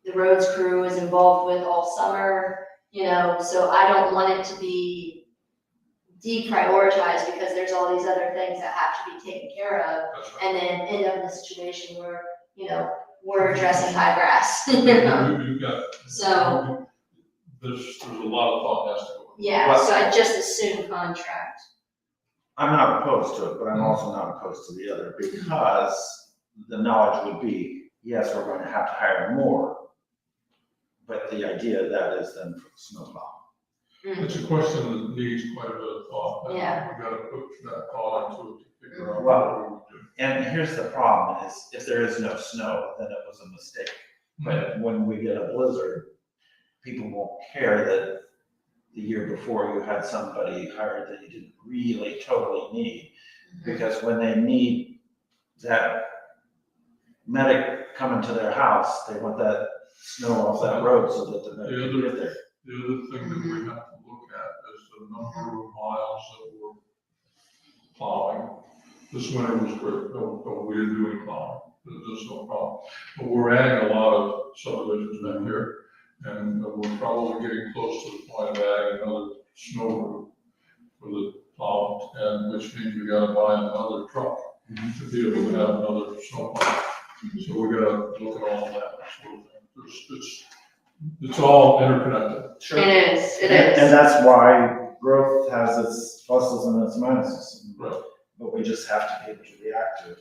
the roads crew is involved with all summer, so I don't want it to be deprioritized because there's all these other things that have to be taken care of that's right. and then end up in a situation where, we're addressing high grass. You've got. So- There's a lot of thought has to go. Yeah, so I just assume contract. I'm not opposed to it, but I'm also not opposed to the other because the knowledge would be, yes, we're going to have to hire more. But the idea of that is then for the snowplow. It's a question that needs quite a bit of thought. and Yeah. We gotta put that thought into it to figure out Well- what we would do. And here's the problem is if there is no snow, then it was a mistake. But when we get a blizzard, people won't care that the year before you had somebody hired that you didn't really totally need. Because when they need that medic coming to their house, they want that snow off that road so that the medic can get there. The other thing that we have to look at is the number of miles that we're plowing. This winter was great, no, we didn't do any plowing, there's no problem. But we're adding a lot of subdivisions back here, and we're probably getting close to the point of adding another snow route for the plow, and which means we gotta buy another truck to be able to have another snow plow. So we gotta look at all of that sort of thing. It's all interconnected. It is, it And is. that's why growth has its pluses and its minuses. Right. But we just have to be able to react to it.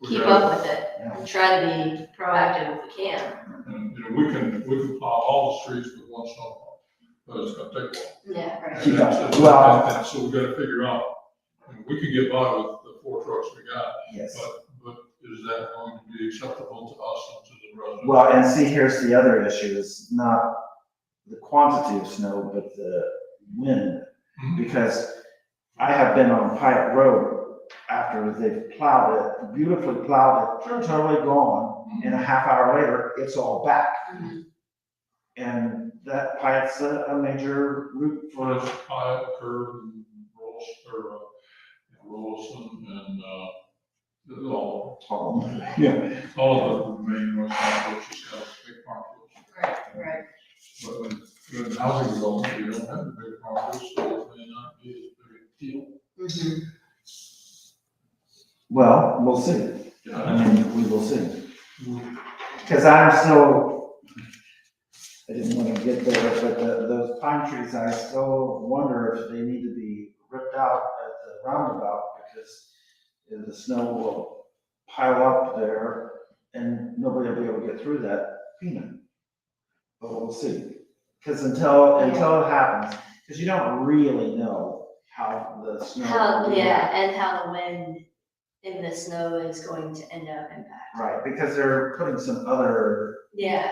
We Keep gotta- up with it and try to be proactive if we can. And, we can plow all the streets with one snowplow, but it's gonna take a while. Yeah, right. Yeah, And well- and so we gotta figure out, we could get by with the 4 trucks we got, Yes. but is that going to be acceptable to us and to the residents? Well, and see, here's the other issue, is not the quantity of snow, but the wind. Mhm. Because I have been on Pyatt Road after they've plowed it, beautifully plowed it, totally gone, and a half hour later, it's all back. Mhm. And that Pyatt's a major route For for, us, Hyatt, Curve, and Rolson, and, all of the main North South, which is got big farm fields. Right, right. But when housing development, you don't have the big farm fields, so it may not be as big a deal. Mhm. well, we'll see. I Yeah. mean, we will see. Because I'm still I didn't want to get there, but those pine trees, I still wonder if they need to be ripped out at the roundabout because the snow will pile up there and nobody will be able to get through that peanut. But we'll see. Because until it happens, because you don't really know how the snow. And how the wind in the snow is going to end up impacting. Right, because they're putting some other, Yeah,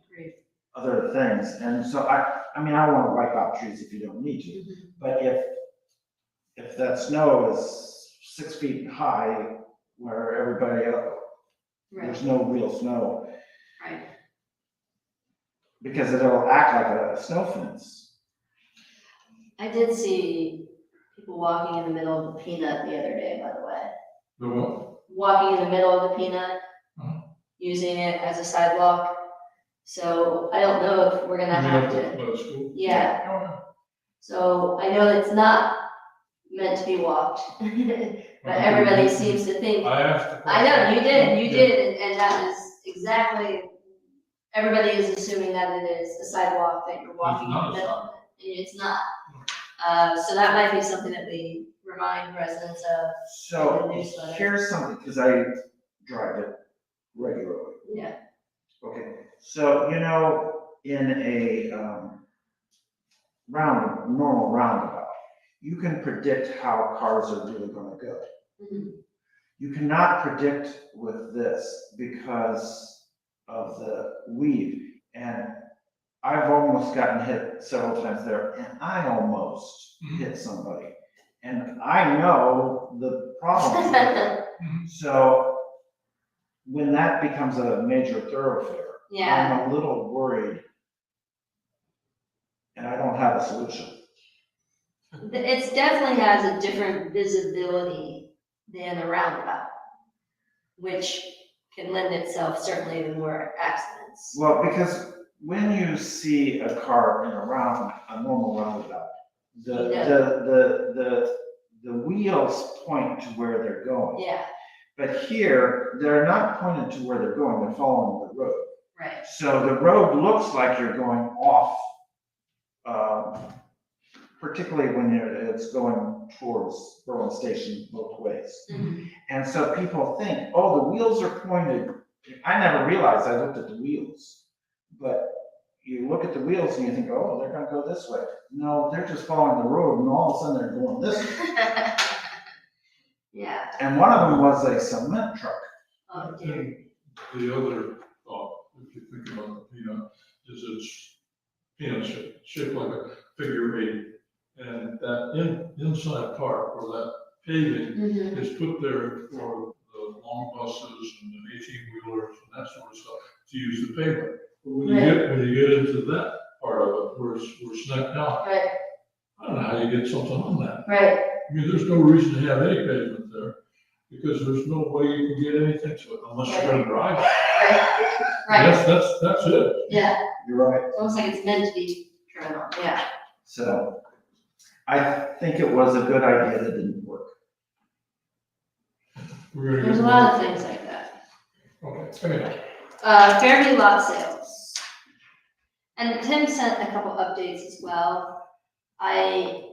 agreed. other things. And so I mean, I don't want to wipe out trees if you don't need to. But if that snow is 6 feet high where everybody else, Right, there's no real snow, right. because it'll act like a snow fence. I did see people walking in the middle of the peanut the other day, by the way. The what? Walking in the middle of the peanut, Uh-huh. using it as a sidewalk. So I don't know if we're gonna have to, By the school? yeah. Oh, yeah. So I know it's not meant to be walked, but everybody seems to think. I asked. I know, you did, and that is exactly, everybody is assuming that it is a sidewalk that you're walking in the middle of it, and it's not. So that might be something that we remind residents of. So The newsletter. here's something, because I drive it regularly. Yeah. Okay, so in a normal roundabout, you can predict how cars are really gonna go. You cannot predict with this because of the weed. And I've almost gotten hit several times there, and I almost hit somebody. And I know the problem. So when that becomes a major thoroughfare, Yeah, I'm a little worried, and I don't have a solution. it definitely has a different visibility than a roundabout, which can lend itself certainly to more accidents. Well, because when you see a car in a normal roundabout, the wheels point to where they're going. Yeah, But here, they're not pointed to where they're going, they're following the road. right, So the road looks like you're going off, particularly when it's going towards Berlin Station both ways. And so people think, oh, the wheels are pointed. I never realized, I looked at the wheels. But you look at the wheels and you think, oh, they're gonna go this way. No, they're just following the road and all of a sudden they're going this way. Yeah, And one of them was a cement truck. oh dear, The other thought, if you think about the peanut, is it's peanut shaped like a figure 8. And that inside part or that paving is put there for the long buses and the 18-wheelers and that sort of stuff to use the pavement. But when you get into that part of it, where we're snapped out, right, I don't know how you get something on that. right, I mean, there's no reason to have any pavement there, because there's no way you can get anything to it unless you're gonna drive it. right, That's it. yeah, You're right. it's almost like it's meant to be driven on, yeah. So I think it was a good idea that didn't work. We're gonna There's a get lot of things like that. Okay, anyway. Fairview lot sales. And Tim sent a couple updates as well. I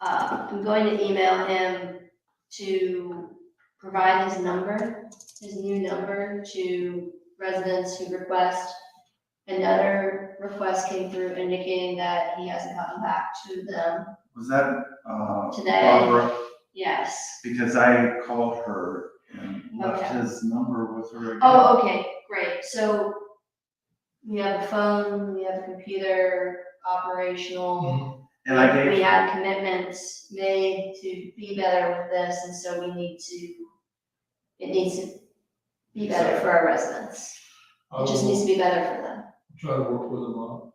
am going to email him to provide his new number to residents who request. Another request came through indicating that he hasn't gotten back to them. Was that, Today. Barbara? Yes. Because I called her and left Okay. his number with her again. Oh, okay, great. So we have a phone, we have a computer operational. And I gave. We had commitments made to be better with this, and so it needs to be better for our residents. It just needs to be better for them. Try to work with them on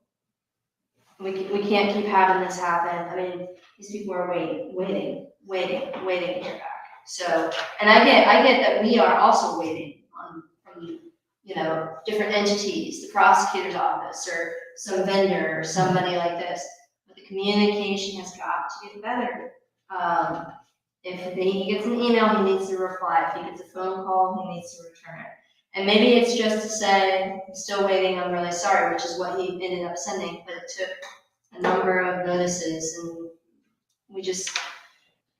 We can't keep having this happen. I mean, these people are waiting to hear back. So, and I get that we are also waiting from different entities, the prosecutor's office or some vendor or somebody like this. But the communication has got to get better. If he gets an email, he needs to reply. If he gets a phone call, he needs to return it. And maybe it's just to say, I'm still waiting, I'm really sorry, which is what he ended up sending, but it took a number of notices and we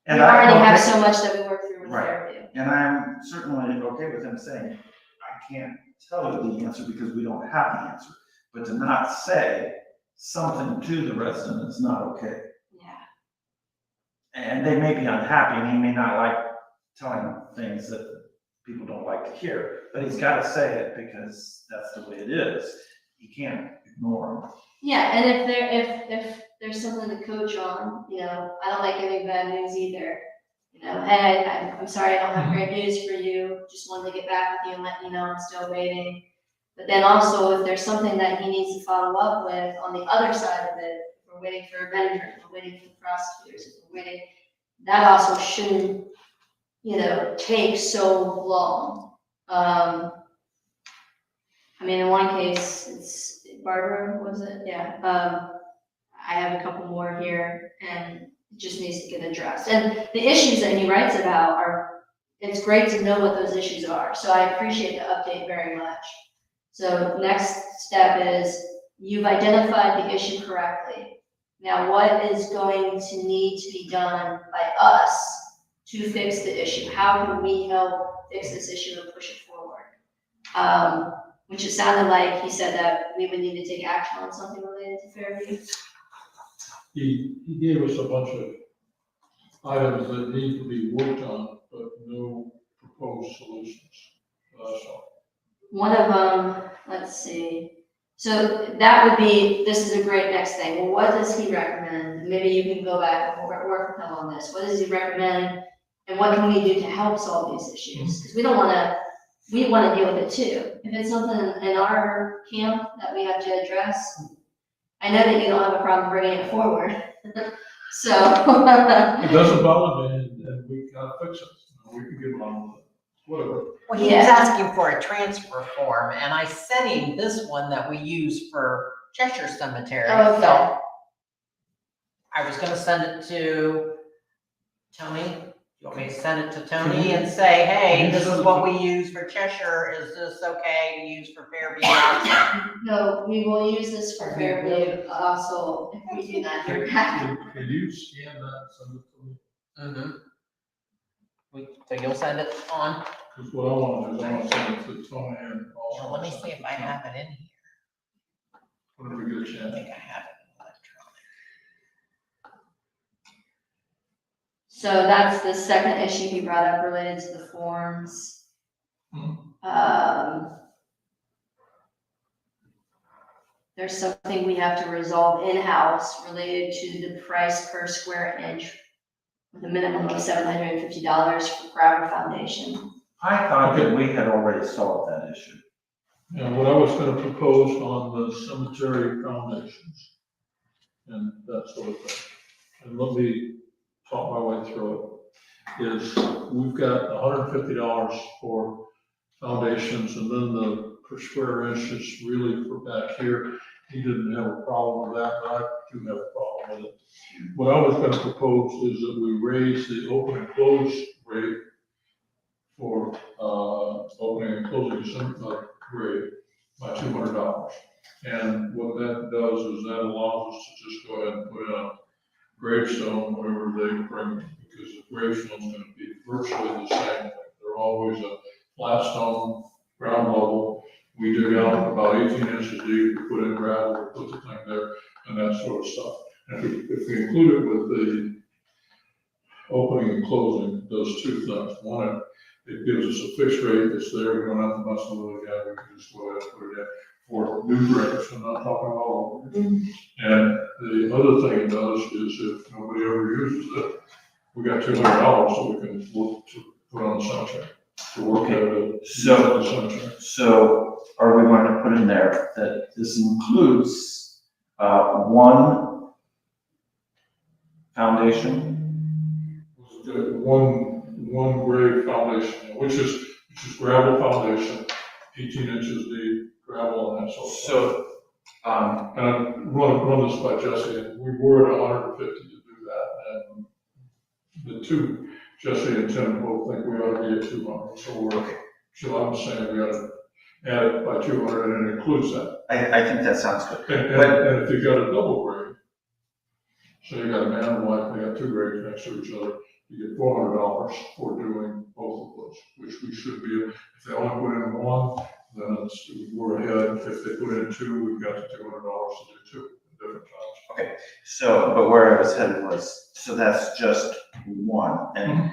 And already I'm have okay- so much that we work through with Right. Fairview. And I'm certainly okay with him saying, I can't tell you the answer because we don't have the answer. But to not say something to the resident is not okay. Yeah. And they may be unhappy and he may not like telling them things that people don't like to hear, but he's gotta say it because that's the way it is. You can't ignore them. Yeah, and if there's something to coach on, I don't like giving bad news either. And I'm sorry I don't have great news for you, just wanted to get back with you and let you know I'm still waiting. But then also, if there's something that he needs to follow up with on the other side of it, if we're waiting for a vendor, if we're waiting for the prosecutors, if we're waiting, that also shouldn't, take so long. In one case, it's Barbara, was it? Yeah. I have a couple more here and it just needs to get addressed. And the issues that he writes about it's great to know what those issues are. So I appreciate the update very much. So next step is you've identified the issue correctly. Now, what is going to need to be done by us to fix the issue? How can we help fix this issue and push it forward? Which it sounded like he said that we would need to take action on something related to Fairview. He gave us a bunch of items that need to be worked on, but no proposed solutions. So, One of them, let's see. So that would be, this is a great next thing. Well, what does he recommend? Maybe you can go back and work with him on this. What does he recommend? And what can we do to help solve these issues? Because we want to deal with it too. If it's something in our camp that we have to address, I know that you don't have a problem bringing it forward. So. it doesn't bother me and we gotta fix it. We can get on with it, whatever. Well, he was asking for a transfer form, and I sent him this one that we use for Cheshire Cemetery. Okay. So I was gonna send it to Tony. You want me to send it to Tony and say, hey, this is what we use for Cheshire, is this okay to use for Fairview? No, we will use this for Fairview also, if we do that here. Can you scan that and send it to me? So you'll send it on? Because what I want to do is I want to send it to Tony and also. Well, let me see if I have it in here. Whenever we get a I chance. think I have it electronic. So that's the second issue he brought up related to the forms. There's something we have to resolve in-house related to the price per square inch with a minimum of $750 for gravel foundation. I thought that we had already solved that issue. And what I was gonna propose on the cemetery foundations and that sort of thing, and let me talk my way through it, is we've got $150 for foundations, and then the per square inch is really for back here. He didn't have a problem with that, but I do have a problem with it. What I was gonna propose is that we raise the open and close rate for, opening and closing grave by $200. And what that does is that allows us to just go ahead and put in a gravestone, whatever they bring, because the gravestone's gonna be virtually the same. They're always a flat stone, ground level. We dig out about 18 inches deep, we put in gravel, we put the thing there, and that sort of stuff. And if we include it with the opening and closing, it does two things. One, it gives us a fixed rate that's there, we don't have to mess with it again, we can just go ahead and put it in for new graves, I'm not talking about old graves. And the other thing it does is if nobody ever uses it, we got $200 that we can work to put on the cemetery, to work at it. So- the cemetery. So are we going to put in there that this includes, one foundation? One grave foundation, which is gravel foundation, 18 inches deep, gravel and that sort of stuff. So, And I run this by Jesse, and we were at 150 to do that, and the two, Jesse and Tim both think we ought to be at 200, so I'm saying we ought to add it by 200, and it includes that. I think that sounds good. And if you've got a double grade, so you got a man and wife, they got two grades next to each other, you get $400 for doing both of those, which we should be, if they only put in one, then it's, we're ahead. If they put in two, we've got the $200 to do two at different times. So, but where I was headed was, so that's just one, and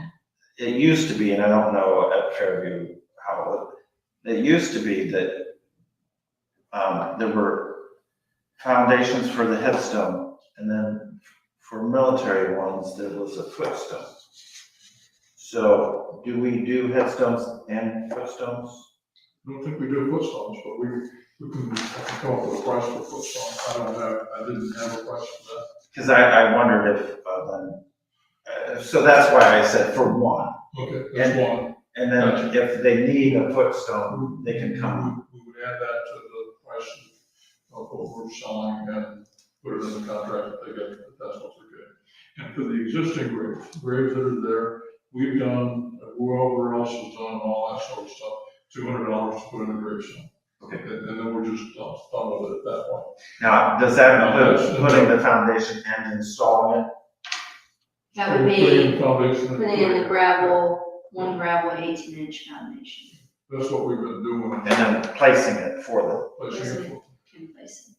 it used to be, and I don't know at Fairview how it used to be that, there were foundations for the headstone, and then for military ones, there was a footstone. So, do we do headstones and footstones? I don't think we do footstones, but we can come up with a price for footstones. I didn't have a price for that. Because I wondered if, so that's why I said for one. Okay, that's one. And then if they need a footstone, they can come. We would add that to the price of what we're selling and put it in the contract if they get, if that's what they're getting. And for the existing graves that are there, we've done, whoever else has done all that sort of stuff, $200 to put in a gravestone. Okay. And then we're just done with it at that point. Now, does that include putting the foundation and installing it? That would Putting in be the foundation. putting in the gravel, one gravel 18-inch foundation. That's what we've been doing. And then placing it for Placing it. In place.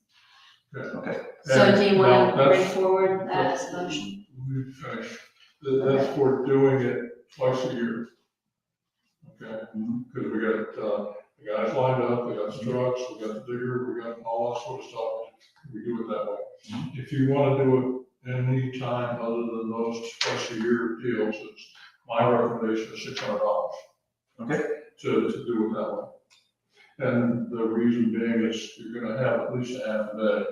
Okay. So do you want to Now, bring forward that as a motion? We finished. That's for doing it twice a year. Okay, because we got, the guys lined up, we got the trucks, we got the digger, we got all that sort of stuff. We do it that way. If you want to do it any time other than those twice a year deals, it's, my recommendation is $600. Okay. To do it that way. And the reason being is you're gonna have at least a half a day,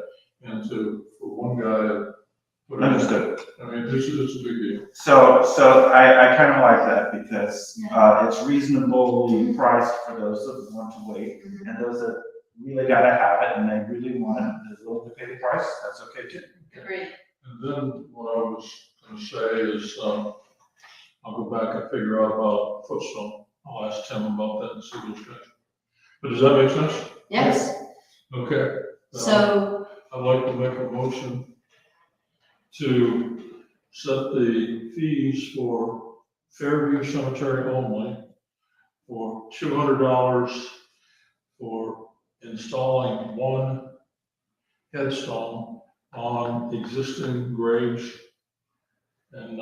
and for one guy to put it in. Understood. I mean, it's a big deal. So I kind of like that because, it's reasonably priced for those that want to wait, and those that really gotta have it and they really want it, and they're willing to pay the price, that's okay too. Agreed. And then what I was gonna say is, I'll go back and figure out about footstone. I'll ask Tim about that and see what's good. But does that make sense? Yes, Okay. so, I'd like to make a motion to set the fees for Fairview Cemetery only for $200 for installing one headstone on existing graves and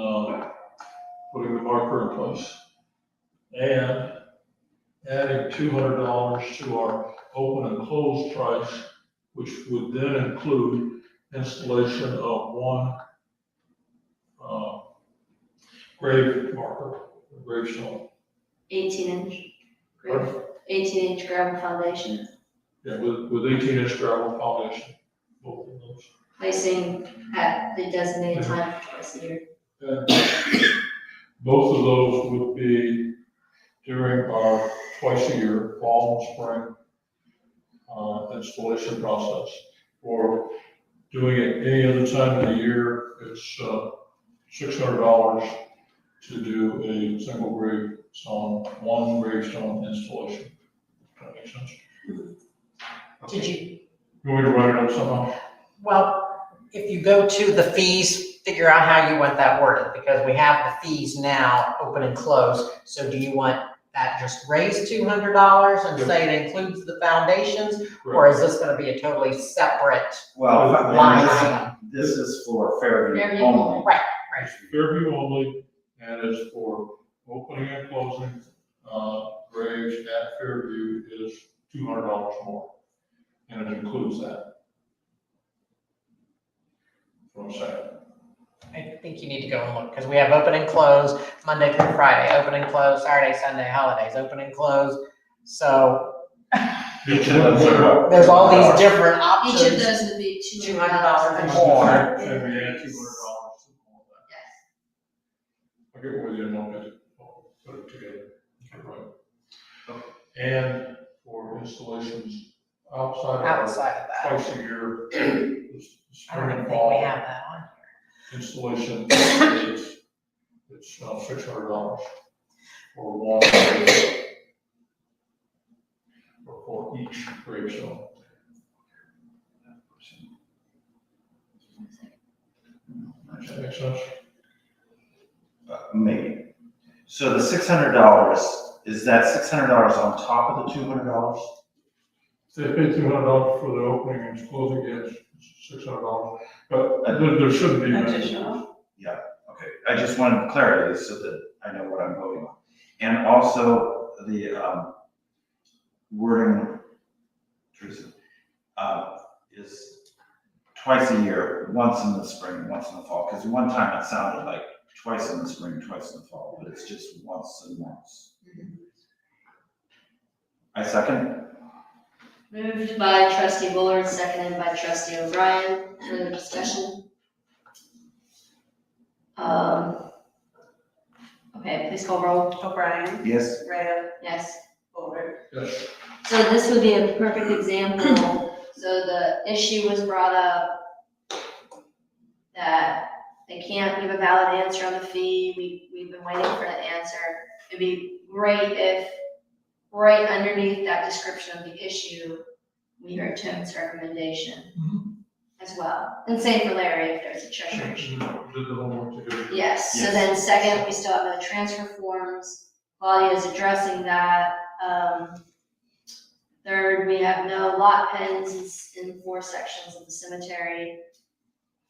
putting the marker in place. And adding $200 to our open and closed price, which would then include installation of one grave marker, gravestone. 18-inch, 18-inch gravel foundation, Yeah, with 18-inch gravel foundation, both of those. placing at the designated time twice a year. And both of those would be during our twice a year, fall and spring, installation process. For doing it any other time of the year, it's $600 to do a single gravestone, one gravestone installation. Does that make sense? Did you, You want me to write it up somehow? well, if you go to the fees, figure out how you want that worded, because we have the fees now, open and close. So do you want that just raised $200 and say it includes the foundations? Or is this gonna be a totally separate Well, line item? this is for Fairview Fairview only. Right, It's Fairview only, and is for opening and closing, graves at Fairview is $200 more. And it includes that. That's what I'm saying. I think you need to go and look, because we have open and close, Monday through Friday, open and close, Saturday, Sunday, holidays, open and close. So Each of those are. there's all these different Each of options. those would be $200 $200 more. And we add $200 to all that. Yes. I'll get with you and I'll put it together. Okay, right. And for installations outside of Outside of that, twice a year, the I spring don't and think we fall have that on installation is, it's $600 for one. For gravestone. Does that make sense? Maybe. So the $600, is that $600 on top of the $200? They pay $200 for the opening and closing, yes, $600, but there shouldn't be many. Additional. Okay, I just wanted clarity so that I know what I'm voting on. And also the wording, Teresa, is twice a year, once in the spring, once in the fall. Because one time it sounded like twice in the spring, twice in the fall, but it's just once and once. I second. Moved by trustee Bullard, seconded by trustee O'Brien. Further discussion? Okay, please call roll. O'Brien, Yes. Graham, Yes. Ford. Yes, So this would be a perfect example. So the issue was brought up that they can't give a valid answer on the fee. We've been waiting for the answer. It'd be great if right underneath that description of the issue, we heard Tim's recommendation as well. And same for Larry if there's a Cheshire issue. did the homework together. Yes, so Yes. then second, we still have the transfer forms. Claudia's addressing that. Third, we have no lot pens in 4 sections of the cemetery.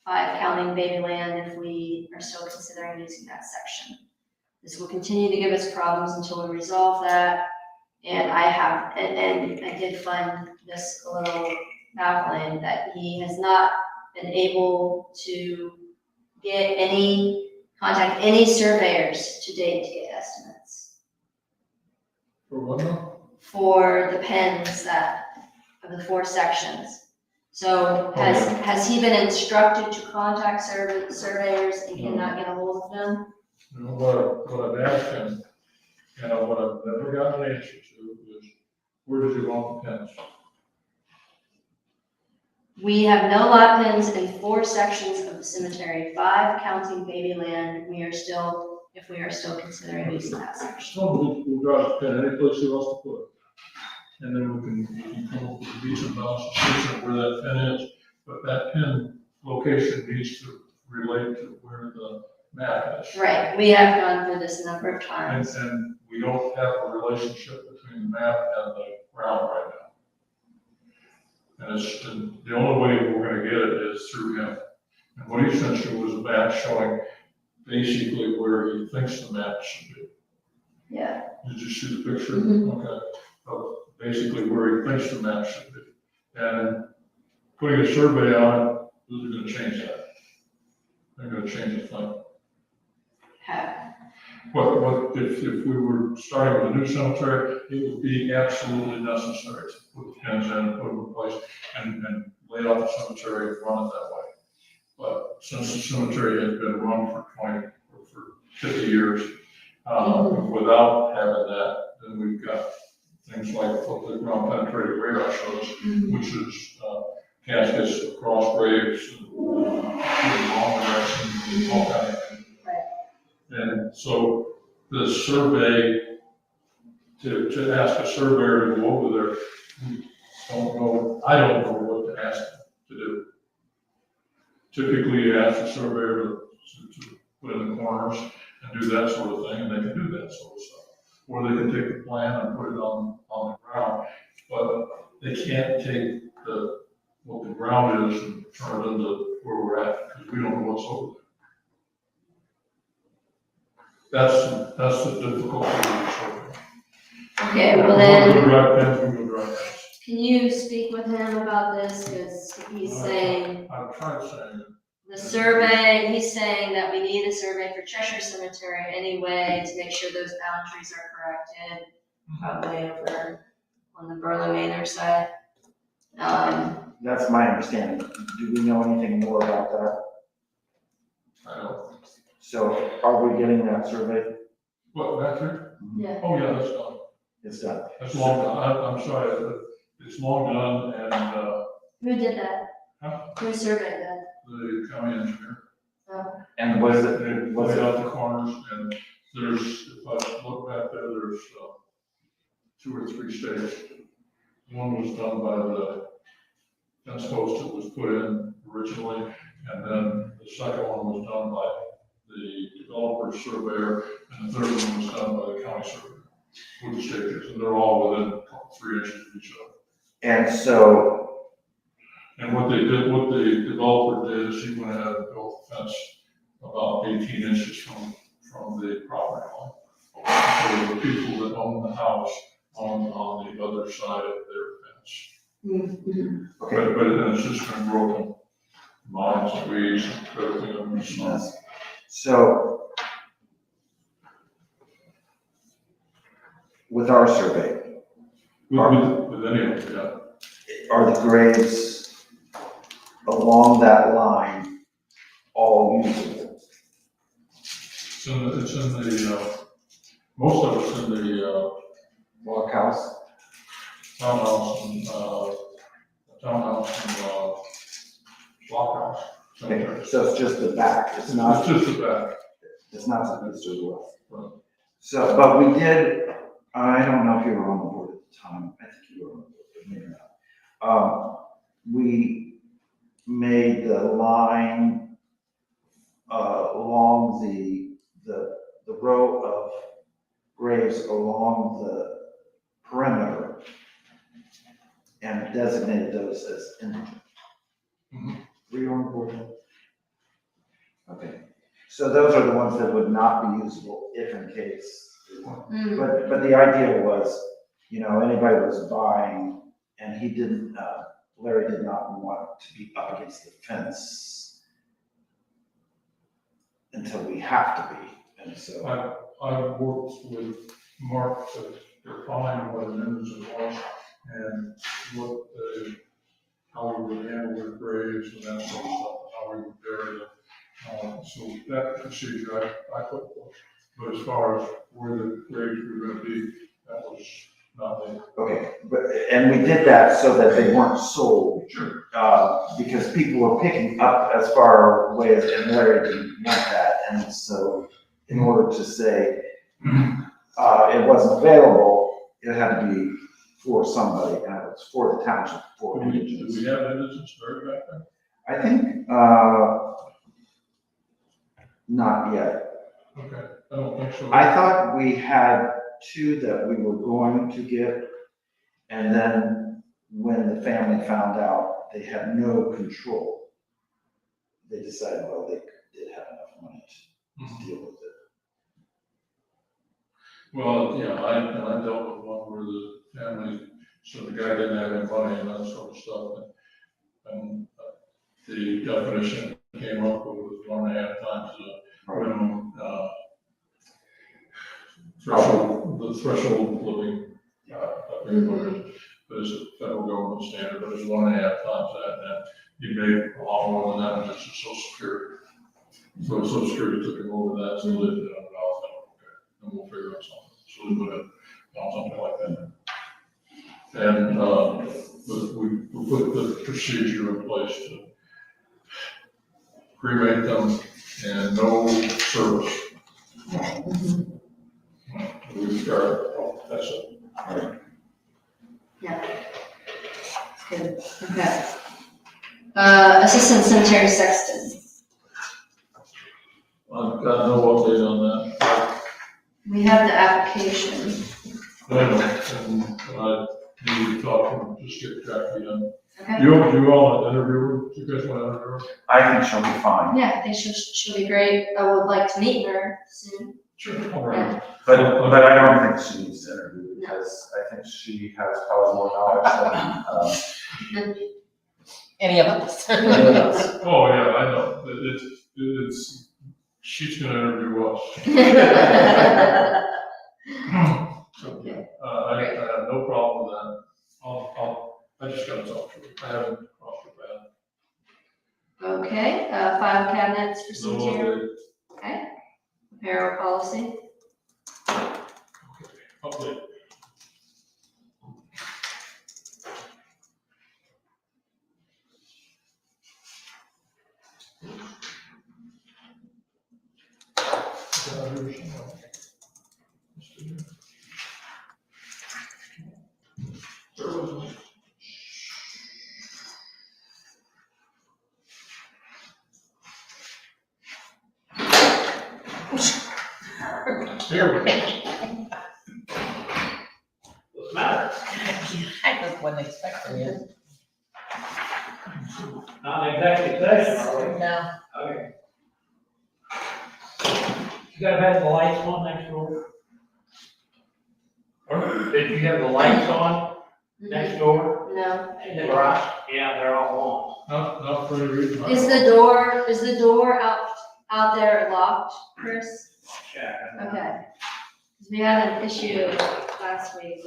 5 counting baby land if we are still considering using that section. This will continue to give us problems until we resolve that. And I did find this a little baffling that he has not been able to contact any surveyors to date to get estimates For what now? for the pens of the 4 sections. So has he been instructed to contact surveyors and cannot get a hold of them? You know, what I've asked him, what I've never gotten an answer to is, where does he want the pens? We have no lot pens in 4 sections of the cemetery, 5 counting baby land. If we are still considering using that section. So we'll drive a pen any place he wants to put it. And then we can come up with a decent balance of where that pen is. But that pen location needs to relate to where the map is. Right, we have gone through this a number of times. And we don't have a relationship between the map and the ground right now. And the only way we're gonna get it is through him. And what he sent you was a map showing basically where he thinks the map should be. Yeah. Did you see the picture? Mhm. Okay. Of basically where he thinks the map should be. And putting a survey on it isn't gonna change that. They're gonna change the thing. What, if we were starting with a new cemetery, it would be absolutely necessary to put the pins in, put them in place, and lay out the cemetery and run it that way. But since the cemetery has been run for 50 years, without having that, then we've got things like what the ground penetrated radar shows, which is caskets across graves, and long direction, all kind of things. And so the survey, to ask a surveyor to go over there, I don't know what to ask them to do. Typically, you ask the surveyor to put in the corners and do that sort of thing, and they can do that sort of stuff. Or they can take the plan and put it on the ground, but they can't take what the ground is and turn it into where we're at, because we don't know what's over there. That's the difficulty with the survey. Okay, well We then, go drive pins, we go drive pins. can you speak with him about this? Because he's saying I've tried saying it. the survey, he's saying that we need a survey for Cheshire Cemetery anyway to make sure those boundaries are corrected, probably over on the Berlin Manor side. That's my understanding. Do we know anything more about that? I don't. So are we getting that survey? What, back there? Yeah. Oh, yeah, that's done. It's done. That's long done. I'm sorry, it's long done, and, Who did that? Huh? Who surveyed that? the county engineer. And was They it, laid out the corners, and there's, if I look back there, there's 2 or 3 stakes One was done by the fence post that was put in originally, and then the second one was done by the developer surveyor, and the third one was done by the county surveyor with the stages, and they're all within 3 inches of each other. And so, And what the developer did is he went ahead and built the fence about 18 inches from the property line. So the people that own the house on the other side of their fence. Mhm. okay, But then it's just been broken, lines and weeds and everything of this stuff. so with our survey, With any of it, yeah. are the graves along that line all usable? It's in the, most of it's in the, Blockhouse? townhouse and, blockhouse. Okay, so it's just the back, it's It's not, just the back. it's not supposed to go Right. up. So, but we did, I don't know if you were on the board at the time, I think you were on the board, but maybe not. We made the line, along the row of graves along the perimeter and designated those as indigent. Mhm. Were you on the board? Okay, so those are the ones that would not be usable if in case. Mm. But the idea was, you know, anybody was buying and he didn't, Larry did not want to be up against the fence until we have to be, and so. I've worked with Mark to define what an indigent was and what how we would handle their graves and that sort of stuff, how we would bury them. So that procedure I put forth. But as far as where the graves were gonna be, that was not me. Okay, but, and we did that so that they weren't sold, Sure. because people were picking up as far away as, and Larry didn't want that, and so in order to say, it wasn't available, it had to be for somebody, and it was for the township, for Do indigents. we have indigents buried back there? I think, not yet. Okay, I don't think so. I thought we had two that we were going to get, and then when the family found out they had no control, they decided, well, they did have enough money to deal with it. Well, yeah, I dealt with one where the family, so the guy didn't have any money and that sort of stuff. And the definition came up with 1.5 times the minimum, threshold, the threshold living, I think what it is, but it's a federal government standard, but it's 1.5 times that, and he made a lot more than that, and it's just Social Security. So Social Security took him over that, so they did $100, okay, and we'll figure out something, so we would have done something like that. And, but we put the procedure in place to cremate them and no service. We start, that's it. Good, okay. Assistant cemetery sexton, I've got no update on that. we have the application, And I need to talk to him, just get Jackie in. okay? You all interview her? You guys want to interview her? I think she'll be fine, Yeah, I think she'll be great, I would like to meet her soon. Sure. All right. but I don't think she needs to interview, because I think she has probably more knowledge than, Any of us? any of us. Oh, yeah, I know. It's, she's gonna interview us. Okay. I have no problem with that. I just gotta talk to her. I haven't crossed her path. Okay, file cabinets for No cemetery, update. okay, payroll policy, Update. There was Here we go. What's the matter? I just wasn't expecting it. Not an executive session, are we? No. Okay. You gotta have the lights on next door? Or did you have the lights on next door? No. In the garage? Yeah, they're all Not for any reason. Is the door out there locked, Chris? on. Check. Okay. 'Cause we had an issue last week.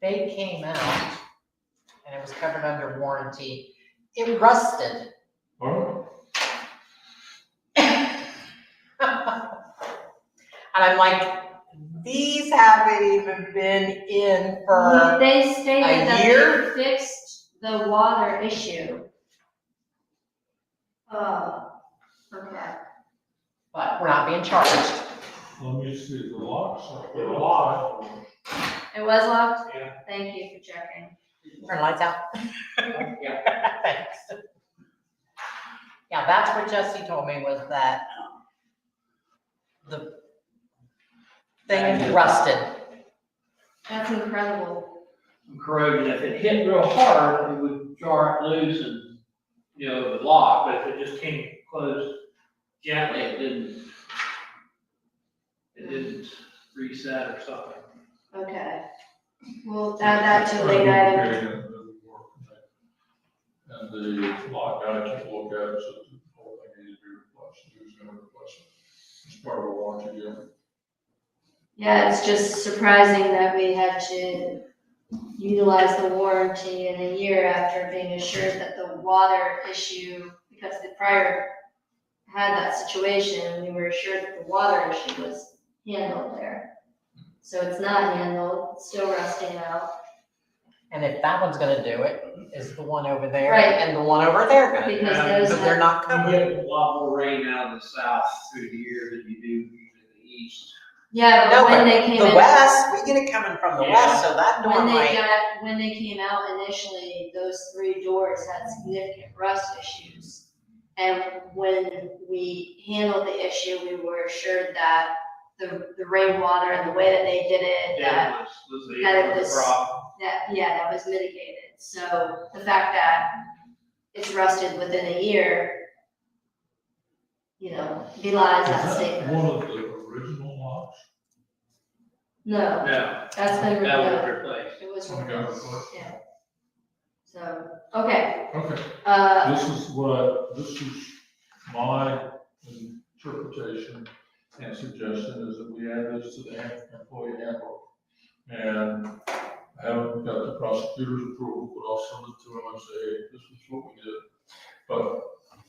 They came out and it was covered under warranty. It rusted. Or, And I'm like, these haven't even been in for, They stated a that year? they fixed the water issue. Okay. but we're not being charged. let me see, the locks are. They're locked. It was locked? Yeah. Thank you for checking. Turn the lights out. Yeah. Thanks. Yeah, that's what Jesse told me was that the thing is rusted. That's incredible. Corrosion, if it hit real hard, it would jar it loose and, you know, it would lock, but if it just came closed gently, it didn't reset or something. Okay. We'll add that to late item. And the lock guy took a look at it, so the whole thing needed to be replaced, he was gonna replace it. It's part of a warranty deal. Yeah, it's just surprising that we had to utilize the warranty in a year after being assured that the water issue, because the prior had that situation, we were assured that the water issue was handled there. So it's not handled, it's still rusting out. And if that one's gonna do it, is the one over there Right. and the one over there gonna do it? Because those Because they're have, not You covered. get a lot more rain out of the south through the year than you do usually the east. yeah, No, but when but they came the in. west, we get it coming from the Yeah. west, so that door might. When they came out initially, those 3 doors had significant rust issues. And when we handled the issue, we were assured that the rainwater and the way that they did it, that Was that it the was- problem. that was mitigated. So the fact that it's rusted within a year, belies that Is that statement. one of the original locks? No, No, that's been that was removed. replaced. It was Okay, replaced, replaced. yeah. So, okay, Okay, uh, this is my interpretation and suggestion is that we add this to the employee handbook. And I haven't got the prosecutor's approval, but I'll send it to him and say, hey, this is what we did. But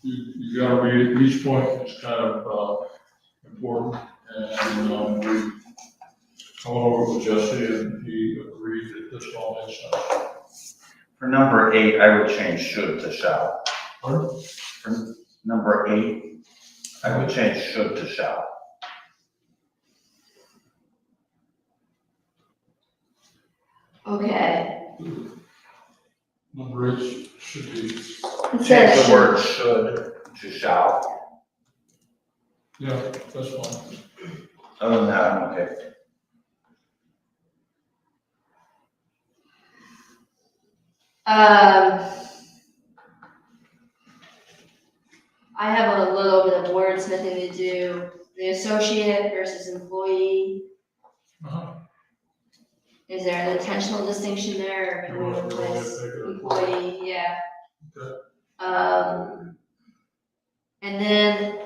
you gotta read it, each point is kind of, important, and, we went over with Jesse, and he agreed that this all makes sense. For number 8, I would change should to shall. Pardon? For number 8, I would change should to shall. okay. Number 8 should be, Instead Change of the word should to shall. yeah, that's fine. Other than that, I'm okay. I have a little bit of wordsmithing to do. The associate versus employee, Uh-huh. is there an intentional distinction there, or can we You want to replace take it employee, yeah? Okay. And then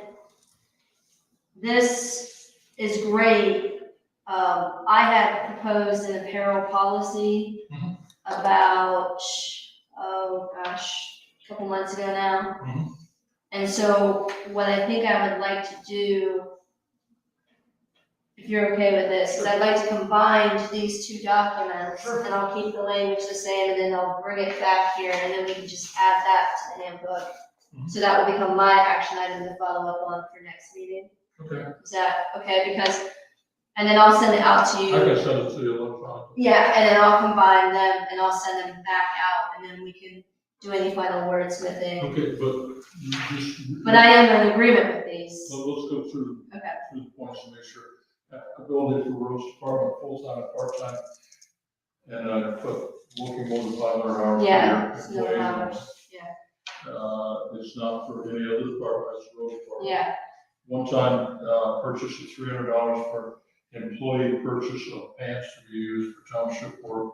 this is great. I had proposed an apparel policy Mhm. about, oh gosh, a couple months ago now. Mhm. And so what I think I would like to do, if you're okay with this, is I'd like to combine these 2 documents, and I'll keep the language the same, and then I'll bring it back here, and then we can just add that to the handbook. So that will become my action item to follow up on for next meeting. Okay, Is that okay? Because, and then I'll send it out to you. I can send it to you electronically. Yeah, and then I'll combine them and I'll send them back out, and then we can do any final wordsmithing. Okay, but you just. But I am in agreement with these. So let's go through, Okay. through the points to make sure. Applicability for roads department, full-time and part-time. And I put working more than 500 hours. Yeah, per it's no year, hours, it's not for any other department, it's road department. yeah. One-time, purchase of $300 for employee purchase of pants to be used for township work.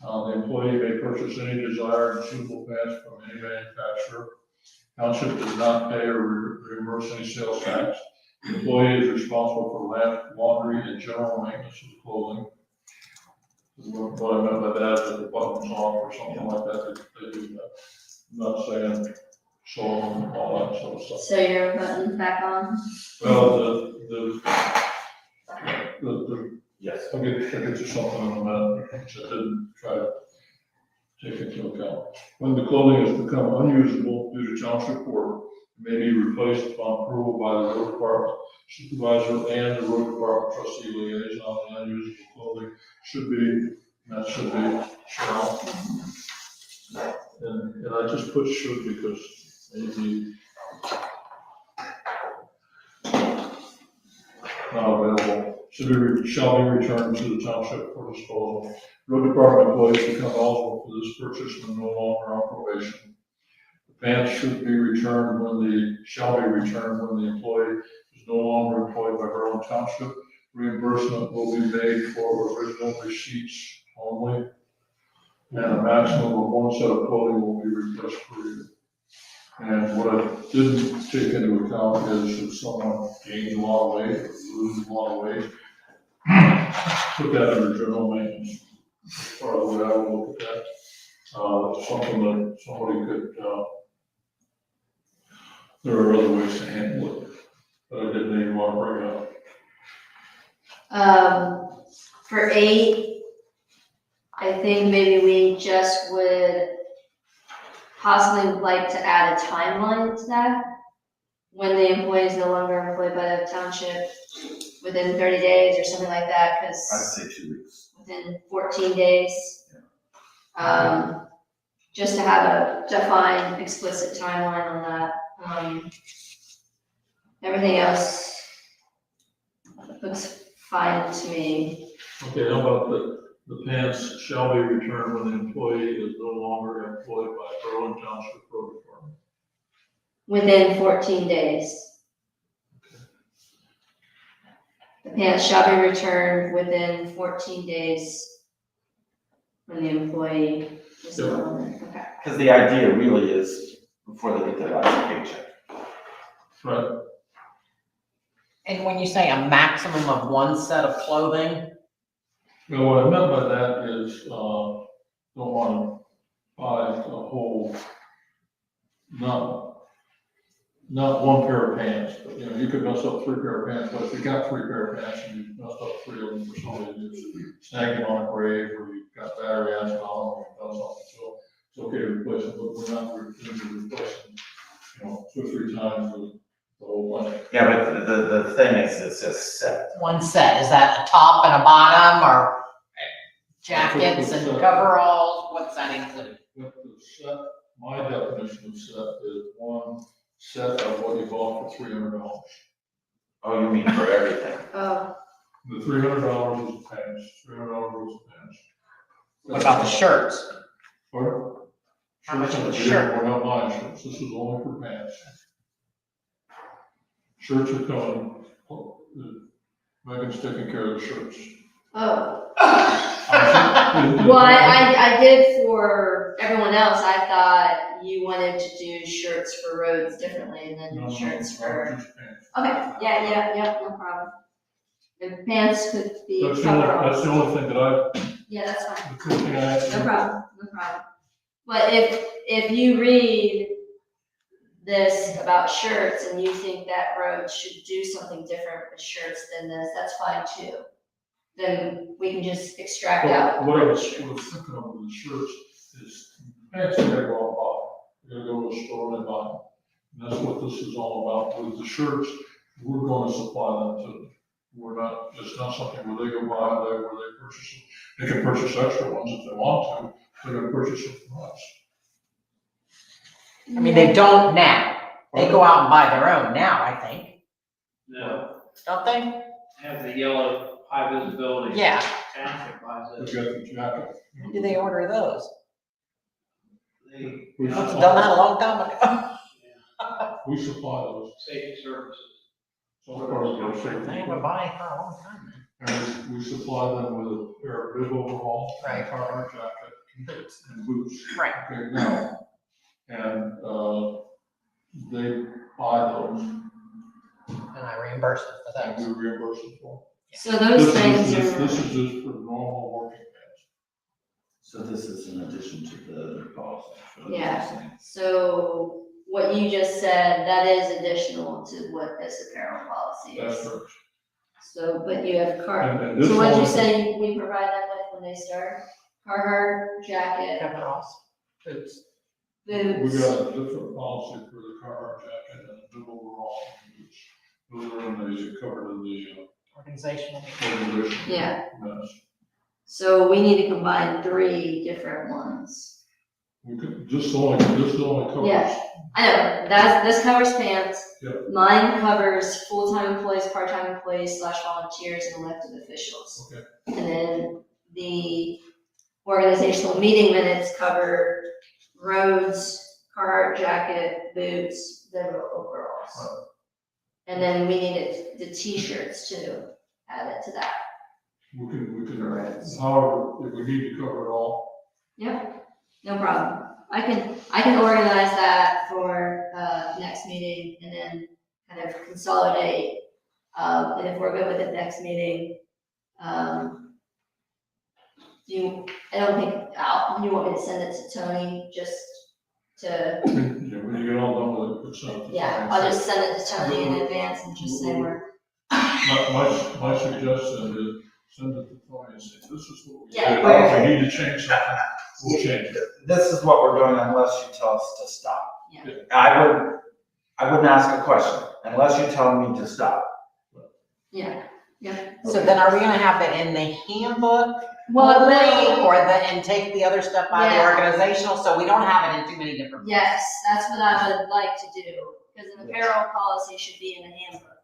The employee may purchase any desired suitable pants from any manufacturer. Township does not pay or reimburse any sales tax. The employee is responsible for laundry and general maintenance of the clothing. What I meant by that is that the buttons off or something like that, they do that. I'm not saying sew and all that sort of stuff. So your button back on? Well, Yes. I'll get to something in a minute, which I didn't try to take into account. When the clothing has become unusable due to township work, it may be replaced upon approval by the road department supervisor and the road department trustee liaison. The unusable clothing should be Cheryl. And I just put should because maybe not available. Shall be returned to the township for disposal. Road department employees become eligible for this purchase when no longer on probation. The pants should be returned shall be returned when the employee is no longer employed by Berlin Township. Reimbursement will be made for original receipts only. And a maximum of one set of clothing will be requested per year. And what I didn't take into account is if someone gains a lot of weight or loses a lot of weight, put that under general maintenance. As far as the way I would look at that, something that somebody could, there are other ways to handle it, but I didn't even want to bring it up. For 8, I think maybe we just would possibly like to add a timeline to that. When the employee is no longer employed by the township, within 30 days or something like that, I'd because say 2 weeks. within 14 days. Just to have a defined, explicit timeline on that. Everything else looks fine to me. Okay, how about the pants shall be returned when the employee is no longer employed by Berlin Township Road Department? Within 14 days. The pants shall be returned within 14 days when the employee is no longer, okay. Because the idea really is before they get their last paycheck. Right. And when you say a maximum of one set of clothing, Well, what I meant by that is, don't want to buy a whole, not one pair of pants, but you could mess up 3 pair of pants, but if you got 3 pair of pants and you messed up 3 of them for somebody who's snagging on a grave or you've got battery acid on them or you've done something, so it's okay to replace them, but we're not replacing, 2 or 3 times the whole thing. Yeah, but the thing is, it's just set. one set, is that a top and a bottom, or jackets and coveralls, what's that include? What the set, my definition of set is one set of what you bought for $300. Oh, you mean for everything? Oh, The $300 is pants, $300 is pants. What about the shirts? Pardon? How much of the Shirts, shirt? we're not buying shirts, this is only for pants. Shirts are coming, Megan's taking care of the shirts. oh. Well, I did for everyone else, I thought you wanted to do shirts for roads differently and No, then shirts just for, pants. okay, yeah, no problem. And pants could be That's coveralls. the only thing that Yeah, that's fine. the cool thing I had. No problem. But if you read this about shirts and you think that road should do something different with shirts than this, that's fine too. Then we can just extract out. What I was thinking of with the shirts is pants you gotta go and buy. You gotta go to a store and buy them. And that's what this is all about. With the shirts, we're going to supply them to them. We're not, it's not something where they go buy, where they purchase them. They can purchase extra ones if they want to. They're gonna purchase them from us. I mean, they don't now. They go out and buy their own now, I think, No, don't they? have the yellow high visibility. Yeah. Township buys They've it. got the jacket. When do they order those? They, We Must have supply- done that a long time ago. We supply those. safety services. So far, they're safe. They have been buying for a long time. And we supply them with a pair of bib overall, Right. a Carhartt jacket, and boots. Right. Okay, now, and, they buy those, And I reimburse them for and those. we reimburse them for. So those things This are, is just for normal working pants. So this is in addition to the policy. for the Yeah. thing. so what you just said, that is additional to what this apparel policy That's is. correct. So, but you have And this so what'd you one- say we provide them with when they start? Carhartt, jacket, Coveralls, boots. We boots, got a different policy for the Carhartt jacket and the bib overall, which those are in the, covered in the, Organizational. organization. yeah. Yes. So we need to combine 3 different ones. We could, this only covers. Yeah. I know, this covers pants. Yep. Mine covers full-time employees, part-time employees / volunteers and elected officials. Okay. And then the organizational meeting minutes cover roads, Carhartt jacket, boots, then overalls. Right. And then we needed the t-shirts too, add it to that. We can, Correct. however, if we need to cover it all, Yep, no problem. I can organize that for, next meeting and then kind of consolidate. And if we're good with it next meeting, I don't think, you want me to send it to Tony just to, when you get all done with it, it's not. yeah, I'll just send it to Tony in advance and just say we're, My suggestion is send it to Tony and say, this is what we Yeah, did. where- If we need to change something, we'll change it. This is what we're doing unless you tell us to stop. Yeah. I wouldn't ask a question unless you tell me to stop. yeah. So then are we gonna have that in the handbook Well, only, or and take the other stuff by the Yeah. organizational, so we don't have it in too many different places? yes, that's what I would like to do, because an apparel policy should be in the handbook.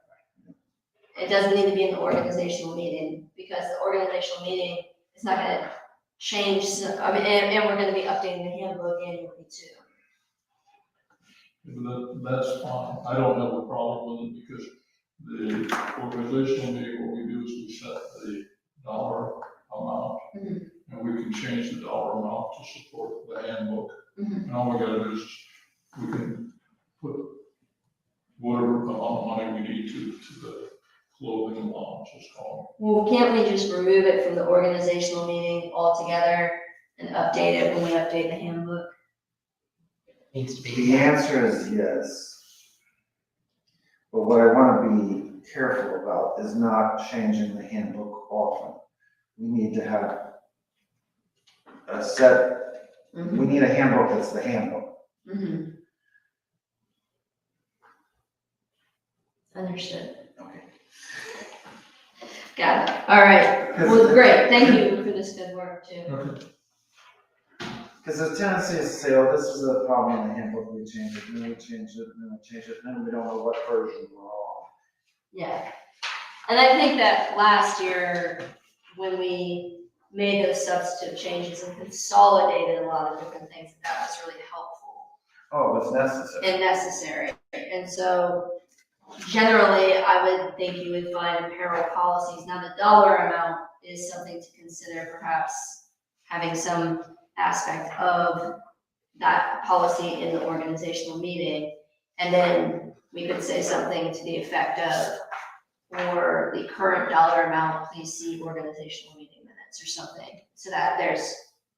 It doesn't need to be in the organizational meeting, because the organizational meeting is not gonna change, I mean, and we're gonna be updating the handbook annually too. That's fine. I don't have a problem with it because the organizational meeting, what we do is we set the dollar amount. Mhm. And we can change the dollar amount to support the handbook. Mhm. And all we gotta do is, we can put whatever amount of money we need to the clothing allowance, it's called. Well, can't we just remove it from the organizational meeting altogether and update it when we update the handbook? Needs to be. The answer is yes. But what I want to be careful about is not changing the handbook often. We need to have a set, we need a handbook that's the handbook. Mhm. Understood. Okay. Got it. All right. Well, great. Thank you for this good work too. Okay. Because the tendency is to say, oh, this is a problem in the handbook, we change it, and then we change it, and then we change it, and then we don't know what version we're on. Yeah. And I think that last year, when we made those substantive changes and consolidated a lot of different things, that was really helpful Oh, it's necessary. and necessary. And so generally, I would think you would find apparel policies. Now, the dollar amount is something to consider, perhaps having some aspect of that policy in the organizational meeting. And then we could say something to the effect of, for the current dollar amount, please see organizational meeting minutes or something, so that there's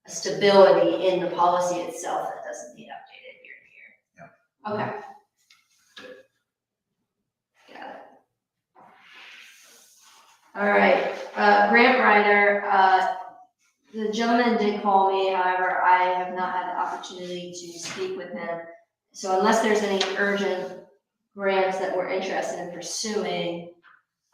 a stability in the policy itself that doesn't need updated year to year. Okay. Got it. All right, grant writer, the gentleman did call me, however, I have not had the opportunity to speak with him. So unless there's any urgent grants that we're interested in pursuing,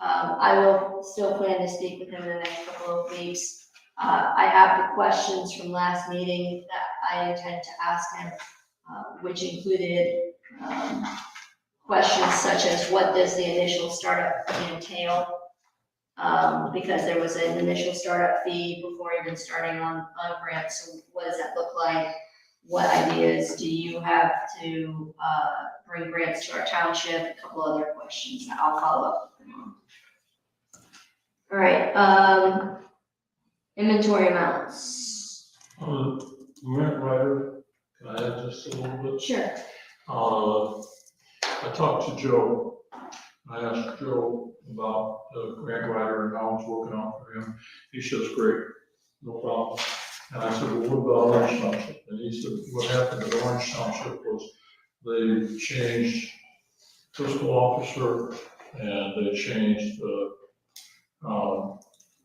I will still plan to speak with him in the next couple of weeks. I have the questions from last meeting that I intend to ask him. which included questions such as what does the initial startup fee entail? Because there was an initial startup fee before even starting on a grant, so what does that look like? What ideas do you have to bring grants to our township? A couple other questions that I'll follow up with them on. All right, inventory amounts. Grant writer, can I add just a little bit? Sure. I talked to Joe. I asked Joe about the grant writer and how it's working out for him. He says, great, no problem. And I said, well, what about Orange Township? And he said, what happened at Orange Township was they changed fiscal officer and they changed the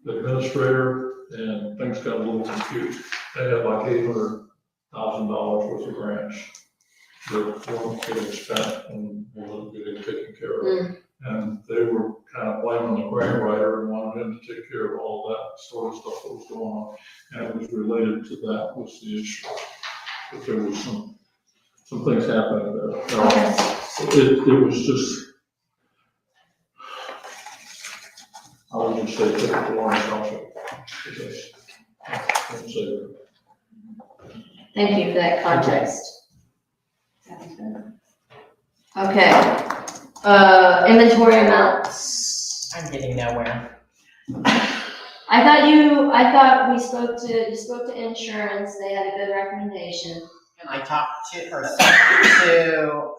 administrator, and things got a little confused. They had like $800,000 worth of grants that weren't getting spent and weren't getting taken care of. And they were kind of blaming the grant writer and wanted him to take care of all that sort of stuff that was going on. And it was related to that was the issue. That there was some things happening there. It was just, I would just say typical Orange Township. Thank you for that context. Okay, inventory amounts. I'm getting nowhere. I thought you spoke to insurance, they had a good recommendation. And I talked to, or sent to,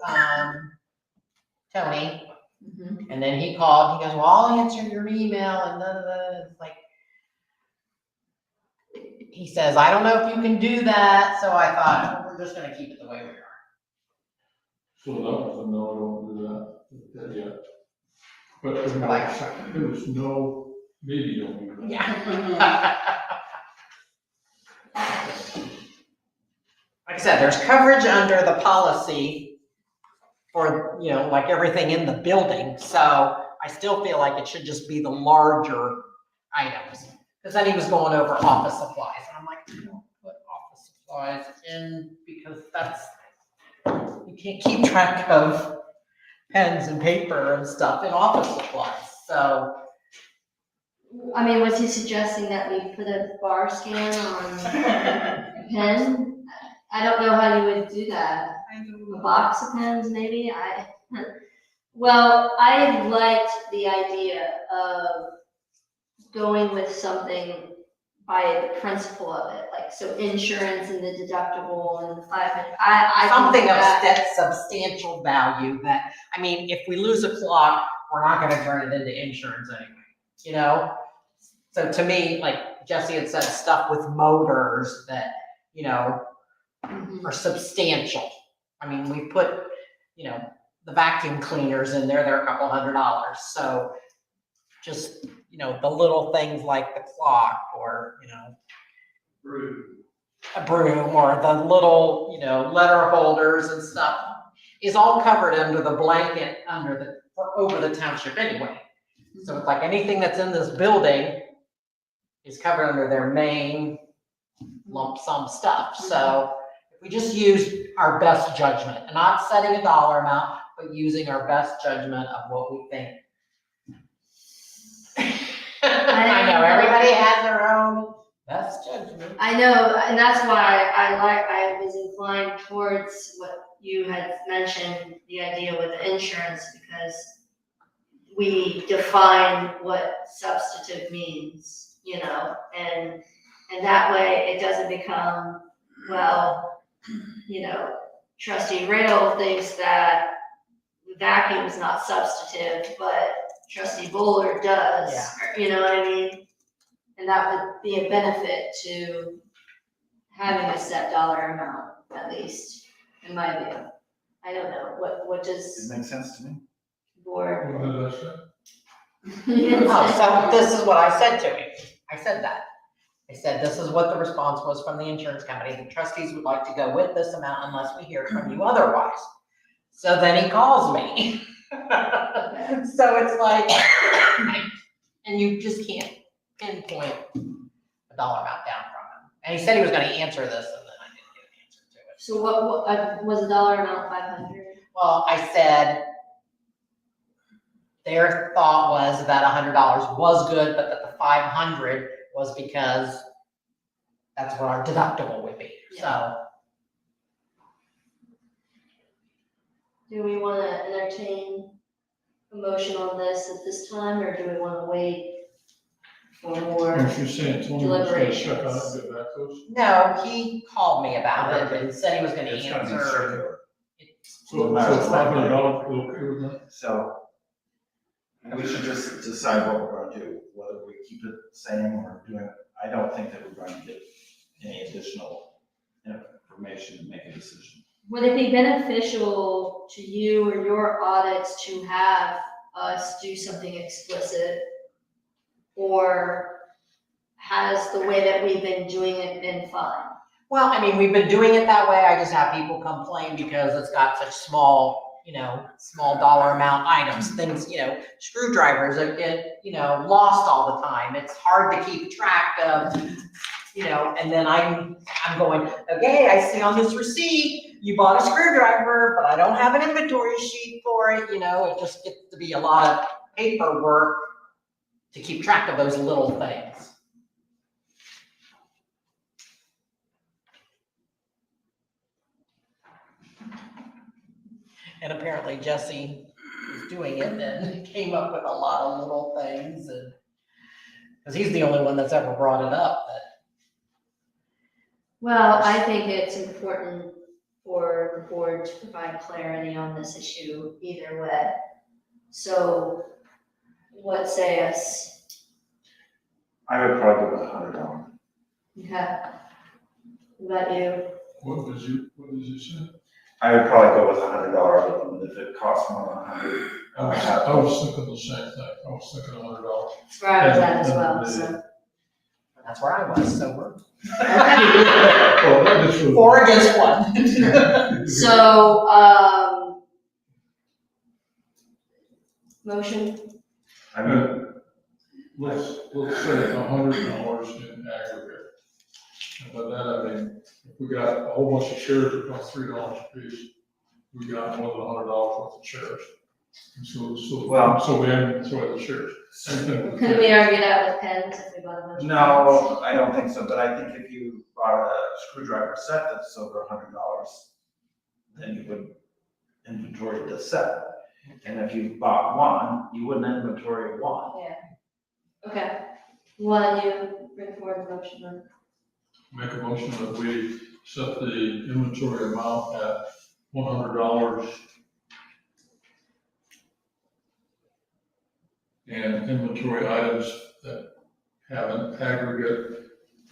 Tony, and then he called, he goes, well, I'll answer your email, and it's like, he says, I don't know if you can do that, so I thought, we're just gonna keep it the way we are. So that was a no, I don't do that yet. But there was no medium. Yeah. Like I said, there's coverage under the policy for, like everything in the building, so I still feel like it should just be the larger items. Because then he was going over office supplies, and I'm like, don't put office supplies in, because you can't keep track of pens and paper and stuff in office supplies, so. I mean, was he suggesting that we put a bar scan on a pen? I don't know how you would do that. A box of pens, maybe? Well, I liked the idea of going with something by the principle of it, like, so insurance and the deductible and the 500, I Something think of that. substantial value that, I mean, if we lose a clock, we're not gonna turn it into insurance anyway, So to me, like Jesse had said, stuff with motors that, are substantial. I mean, we put, the vacuum cleaners in there, they're a couple $100. So just, the little things like the clock or, a broom or the little, letter holders and stuff is all covered under the blanket over the township anyway. So it's like anything that's in this building is covered under their main lump sum stuff. So if we just use our best judgment and not setting a dollar amount, but using our best judgment of what we think. I know everybody has their own best judgment. I know, and that's why I was inclined towards what you had mentioned, the idea with the insurance, because we define what substantive means, and that way it doesn't become, well, Trustee Riddle thinks that vacuum is not substantive, but Trustee Bowler does, or, you know what I mean? And that would be a benefit to having a set dollar amount, at least, in my view. I don't know, what does It makes sense to me. board? What did I say? Oh, so this is what I said to him. I said that. I said, this is what the response was from the insurance company. The trustees would like to go with this amount unless we hear from you otherwise. So then he calls me. So it's like, and you just can't pinpoint a dollar amount down from him. And he said he was gonna answer this, and then I didn't get an answer to it. So what, was the dollar amount 500? Well, I said their thought was that $100 was good, but that the 500 was because that's what our deductible would be, so. Do we wanna entertain a motion on this at this time, or do we wanna wait for more? If you're saying Tony was gonna check on it and get back to us. No, he called me about it and said he was gonna It's gonna be answer. circular. So $500, okay with that? So we should just decide what we're gonna do, whether we keep it the same or doing it. I don't think that we're going to get any additional information to make a decision. Would it be beneficial to you or your audits to have us do something explicit? Or has the way that we've been doing it been fine? Well, I mean, we've been doing it that way, I just have people complain because it's got such small, small dollar amount items, things, screwdrivers that get, lost all the time. It's hard to keep track of, and then I'm going, okay, I see on this receipt, you bought a screwdriver, but I don't have an inventory sheet for it, it just gets to be a lot of paperwork to keep track of those little things. And apparently Jesse was doing it and came up with a lot of little things, and because he's the only one that's ever brought it up. Well, I think it's important for the board to provide clarity on this issue either way. So what say us? I would probably go with $100. Okay. What about you? What did you say? I would probably go with $100 limit if it costs more than $100. I was thinking the same thing, I was thinking $100. That's where I was at as well, so. That's where I was, so we're Well, that is really- 4 against 1. So, motion, I mean, Let's say $100 in aggregate. And by that, I mean, if we got a whole bunch of chairs that cost $3 a piece, we got more than $100 worth of chairs. And so we inventory the chairs. Same thing with couldn't we argue that with pens if we bought a bunch of pens? no, I don't think so, but I think if you bought a screwdriver set that's over $100, then you would inventory the set. And if you bought one, you wouldn't inventory one. Yeah. Okay. Why don't you bring forward the motion then? Make a motion that we set the inventory amount at $100 and inventory items that have an aggregate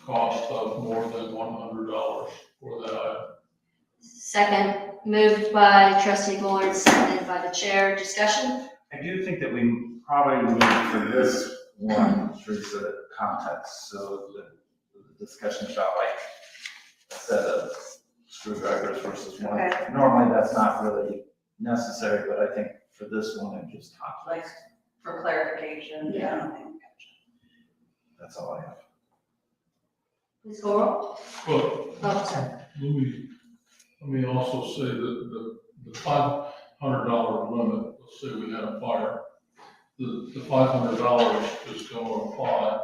cost of more than $100 for that item. Second, moved by trustee Bullard, seconded by the chair. Discussion? I do think that we probably need for this one, Teresa, context, so the discussion about like a set of screwdrivers versus one. Okay. Normally, that's not really necessary, but I think for this one, it gives context. For clarification, yeah. That's all I have. Please call roll. Well, Oh, sorry. let me also say that the $500 limit, let's say we had a fire, the $500 is going to apply,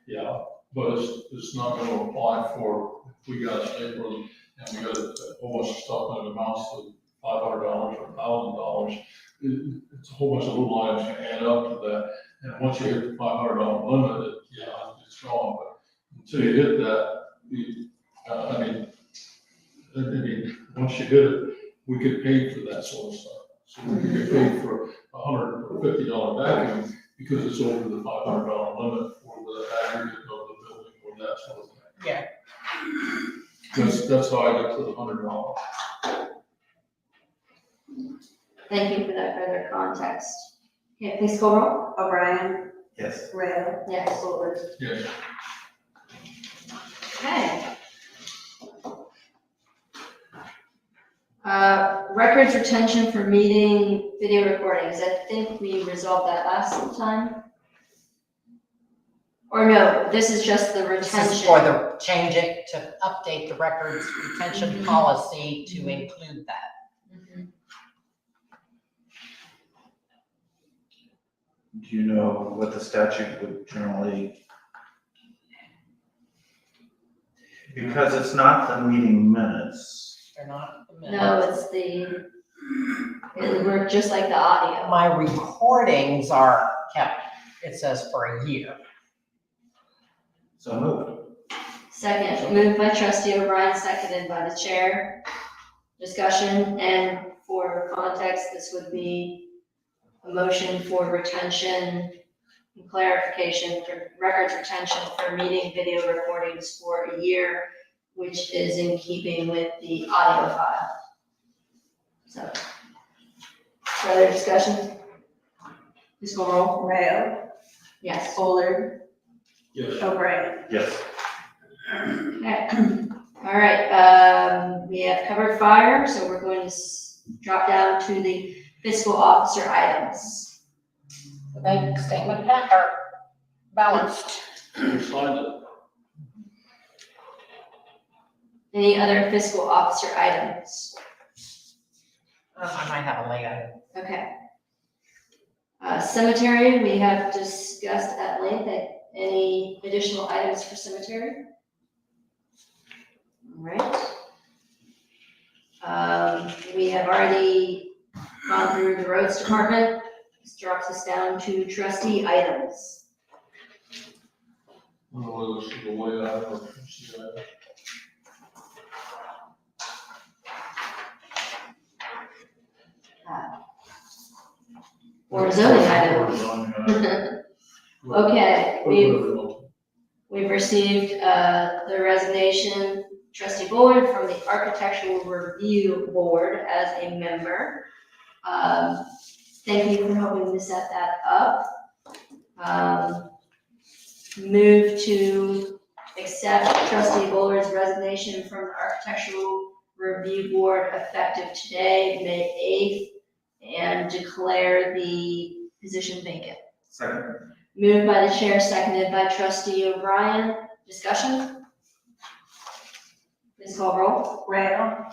yeah, but it's not going to apply for, if we got a stapler and we got a whole bunch of stuff and it amounts to $500 or $1,000, it's a whole bunch of little items can add up to that. And once you hit the $500 limit, it's gone, but until you hit that, once you hit it, we get paid for that sort of stuff. So we can get paid for $150 vacuum because it's over the $500 limit for the aggregate of the building or that sort of thing. Yeah. That's how I got to the $100. Thank you for that further context. Okay, please call roll. O'Brien, Yes. Rail, Yes. Bullard. Yes. Okay. Records retention for meeting video recordings. I think we resolved that last time. Or no, this is just the This retention. is for the change it to update the records retention policy to include that. Mhm. Do you know what the statute would generally? Because it's not the meeting minutes. They're not the minutes. No, it's the, it worked just like the audio. My recordings are kept, it says for a year. So moved. Second, moved by trustee O'Brien, seconded by the chair. Discussion, and for context, this would be a motion for retention and clarification for records retention for meeting video recordings for a year, which is in keeping with the audio file. So, further discussion? Please call roll. Rayo, Yes. Fuller, Yes. O'Brien. Yes. Okay, all right, we have covered fire, so we're going to drop down to the fiscal officer items. The bank statement are balanced. Who signed it? Any other fiscal officer items? I might have a late item. Okay. Cemetery, we have discussed at length. Any additional items for cemetery? All right. We have already gone through the roads department. This drops us down to trustee items. I don't know whether this is the way I or see that. Or zoning items. Okay, we've received the resignation, trustee Bullard from the Architectural Review Board as a member. Thank you for helping to set that up. Move to accept trustee Bullard's resignation from the Architectural Review Board effective today, May 8th, and declare the position vacant. Second. Moved by the chair, seconded by trustee O'Brien. Discussion? Please call roll. Rayo,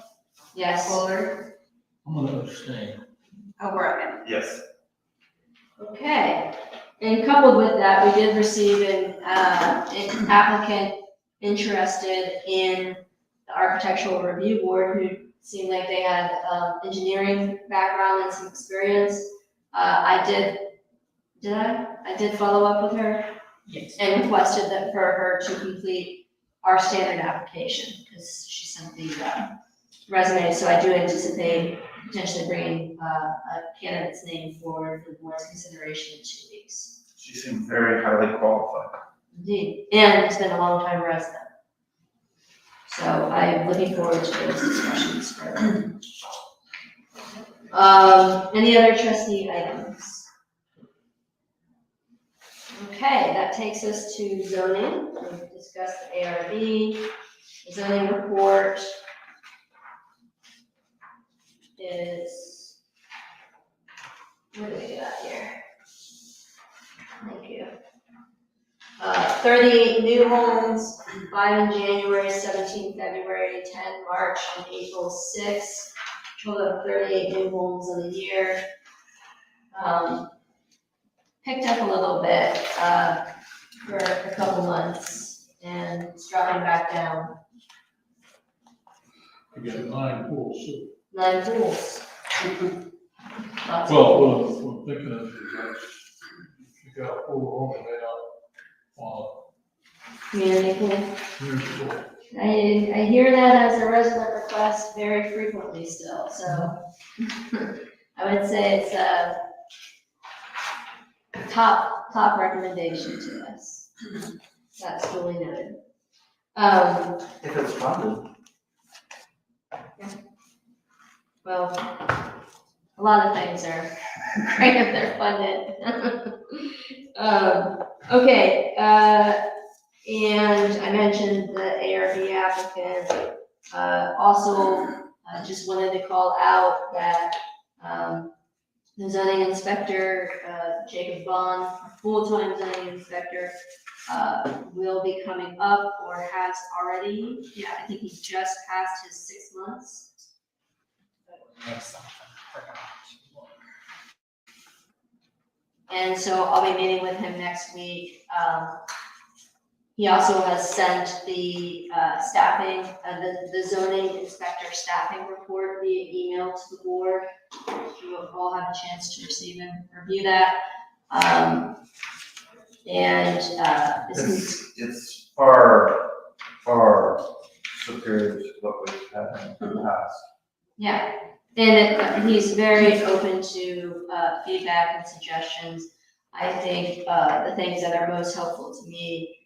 Yes. Fuller, I'm gonna abstain. O'Brien. Yes. Okay. And coupled with that, we did receive an applicant interested in the Architectural Review Board who seemed like they had engineering background and some experience. I did follow up with her Yes. and requested that for her to complete our standard application, because she sent the resume, so I do anticipate potentially bringing a candidate's name forward for the board's consideration in 2 weeks. She seemed very highly qualified. Indeed, and has been a long-time resident. So I'm looking forward to those discussions further. Any other trustee items? Okay, that takes us to zoning. We've discussed the ARB, the zoning report is, what do we got here? Thank you. 38 new homes, 5 in January, 17 February, 10 March, and April 6. Total of 38 new homes in the year. Picked up a little bit for a couple months, and it's dropping back down. We got 9 pools, so. 9 pools. Lots of Well, pools. what I'm thinking of is that if you got a pool home, they are, Community pool. here's the pool. I hear that as a resident request very frequently still, so I would say it's a top recommendation to us. That's duly noted. If it's funded. Well, a lot of things are great if they're funded. Okay, and I mentioned the ARB applicant. Also, just wanted to call out that the zoning inspector, Jacob Bond, full-time zoning inspector, will be coming up or has already. Yeah, I think he just passed his 6 months. Make something. Forgot. And so I'll be meeting with him next week. He also has sent the staffing, the zoning inspector staffing report via email to the board. You will all have a chance to receive and review that. It's far, far superior to what we've had in the past. Yeah, and he's very open to feedback and suggestions. I think the things that are most helpful to me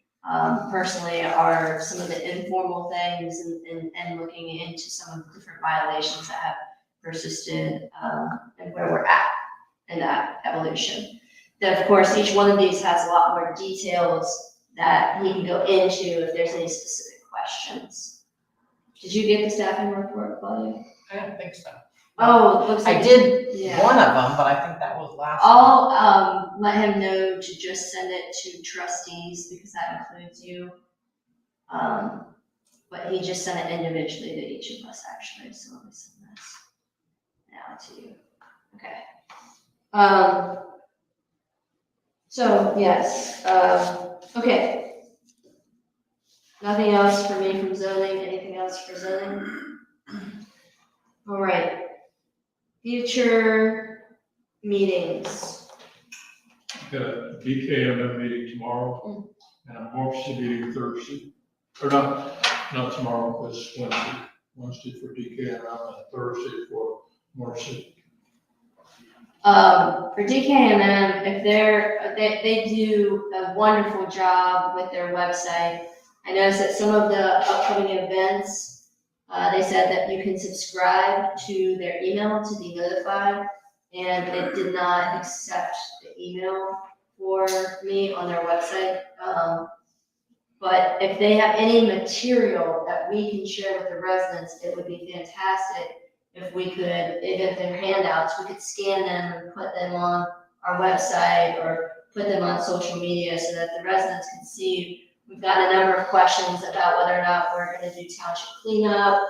personally are some of the informal things and looking into some of the different violations that have persisted and where we're at in that evolution. Then, of course, each one of these has a lot more details that he can go into if there's any specific questions. Did you get the staffing report, Claudia? I don't think so. Oh, it looks like. I did Yeah. one of them, but I think that was last. I'll let him know to just send it to trustees because that includes you. But he just sent it individually to each of us actually, so let me send this now to you. Okay. So yes, okay. Nothing else for me from zoning, anything else for zoning? All right. Future meetings. Got a DKMM meeting tomorrow and a Marcy meeting Thursday. Or not tomorrow, it's Wednesday. Wednesday for DKMM and Thursday for Marcy. For DKMM, if they do a wonderful job with their website. I noticed that some of the upcoming events, they said that you can subscribe to their email to be notified, and it did not accept the email for me on their website. But if they have any material that we can share with the residents, it would be fantastic if we could, if they're handouts, we could scan them and put them on our website or put them on social media so that the residents can see. We've got a number of questions about whether or not we're gonna do township cleanup,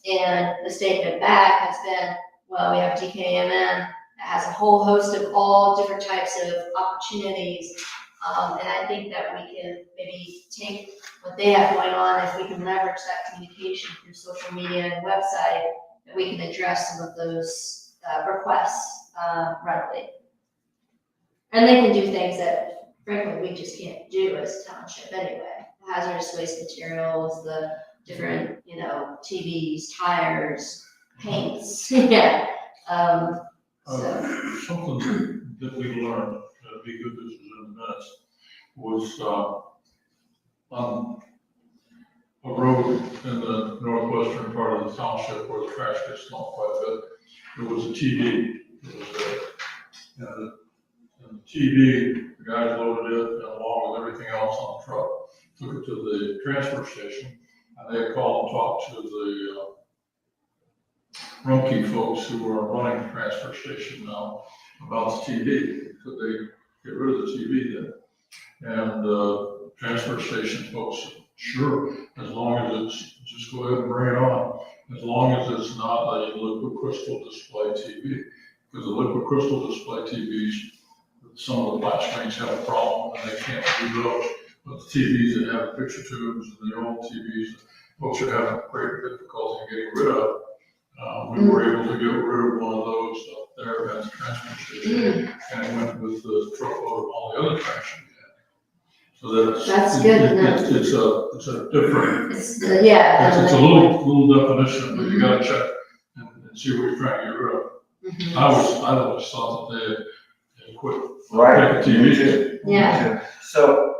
and the statement back has been, well, we have DKMM that has a whole host of all different types of opportunities. And I think that we can maybe take what they have going on, if we can leverage that communication through social media and website, that we can address some of those requests readily. And they can do things that frankly we just can't do as a township anyway. Hazardous waste materials, the different, TVs, tires, paints, yeah. So. Something that we learned, because this is in the minutes, was on a road in the northwestern part of the township where the trash gets dumped quite a bit. There was a TV. It was there. And the TV, the guys loaded it and along with everything else on the truck, took it to the transfer station, and they called and talked to the Rumpke folks who are running the transfer station now about the TV. Could they get rid of the TV then? And transfer station folks said, sure, as long as it's, just go ahead and bring it on. As long as it's not a liquid crystal display TV. Because the liquid crystal display TVs, some of the flat screens have a problem and they can't do those. But the TVs that have picture tubes and the old TVs, folks are having great difficulty in getting rid of. We were able to get rid of one of those up there at the transfer station, and it went with the truckload of all the other trash we had. So That's good. It's a different, It's a little definition, but you gotta check and see what you're trying to get rid of. Mhm. I always thought that they had quit. Right. taking Me TVs. too. Me Yeah. too. So,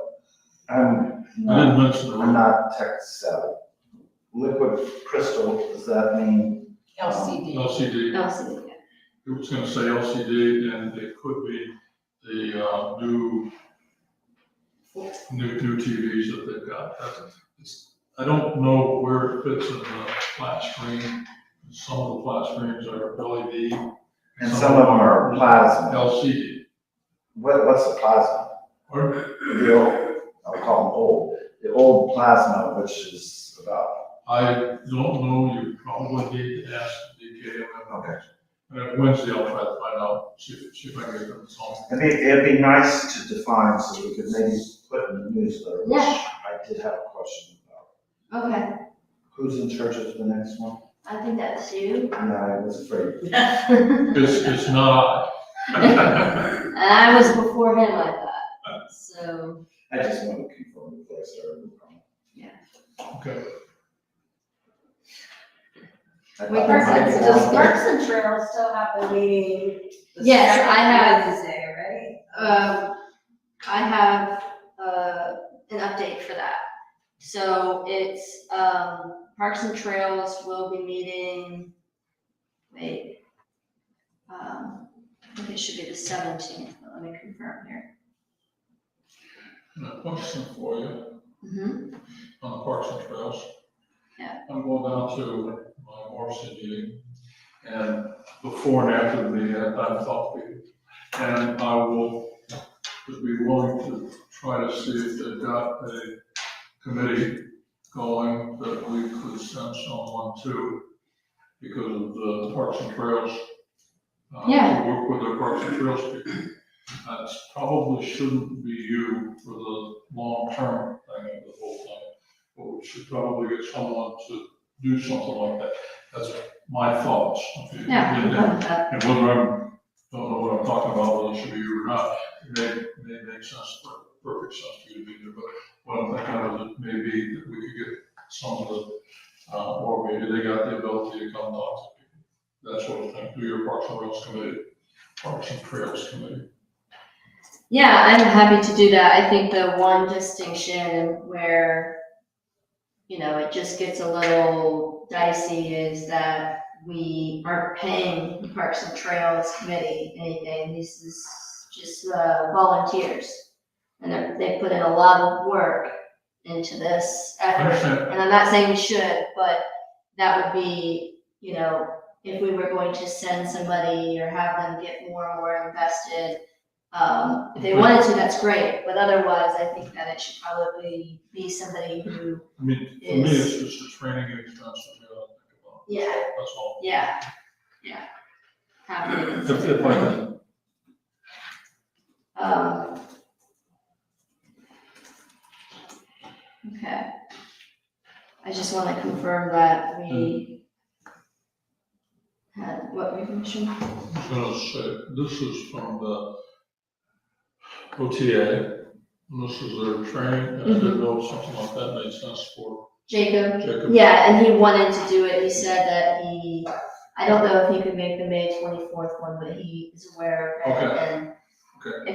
I didn't mention I'm not tech savvy. Liquid crystal, does that mean? LCD. LCD. LCD. It was gonna say LCD, and it could be the new TVs that they've got. I don't know where it fits in the flat screen. Some of the flat screens are LED. And some of them are plasma. LCD. What's a plasma? Or The I'll call them old, the old plasma, which is about, I don't know, you probably need to ask the DKM. okay. And Wednesday, I'll try to find out, see if I can get them to tell me. It'd be nice to define, so we could maybe put in the newsletter, which Yeah. I did have a question about. Okay, Who's in charge of the next one? I think that's you. And I was afraid. It's not, And I was before him, I thought, so, I just wanted to confirm before I started. okay. I Wait, thought there might be Does one, Parks and Trails still have the meeting? the Yes, second I have. Wednesday, right? I have, an update for that. So it's, Parks and Trails will be meeting, I think it should be the 17th, but let me confirm here. And a question for you Mm-hmm. on the Parks and Trails. Yeah. I'm going down to my Morrison meeting, and before and after the meeting, I've talked to people. And I would be willing to try to see if they've got a committee going that we could send someone to because of the Parks and Trails. Yeah. To work with the Parks and Trails people. That probably shouldn't be you for the long-term thing of the whole thing. But we should probably get someone to do something like that. That's my thoughts. Yeah, I'm fine with that. And whether I don't know what I'm talking about, whether it should be you or not, it may make sense, perfect sense for you to be there. But what I'm thinking of is maybe that we could get some of the, or maybe they got the ability to come talk to people. That sort of thing, do your Parks and Trails committee, Parks and Trails committee. Yeah, I'm happy to do that. I think the one distinction where, it just gets a little dicey is that we aren't paying the Parks and Trails Committee anything. This is just volunteers. And they put in a lot of work into this effort. Understand. And I'm not saying we should, but that would be, if we were going to send somebody or have them get more and more invested. If they wanted to, that's great, but otherwise, I think that it should probably be somebody who, I mean, for me, it's just a training expense that we ought to think about. yeah, That's all. yeah. Happy to If consider I that. can, Okay. I just want to confirm that we had, what information? I was gonna say, this is from the OTA, and this is their training, and I didn't know if something like that made sense for Jacob? Jacob. Yeah, and he wanted to do it. He said that I don't know if he could make the May 24th one, but he is aware of it. Okay. And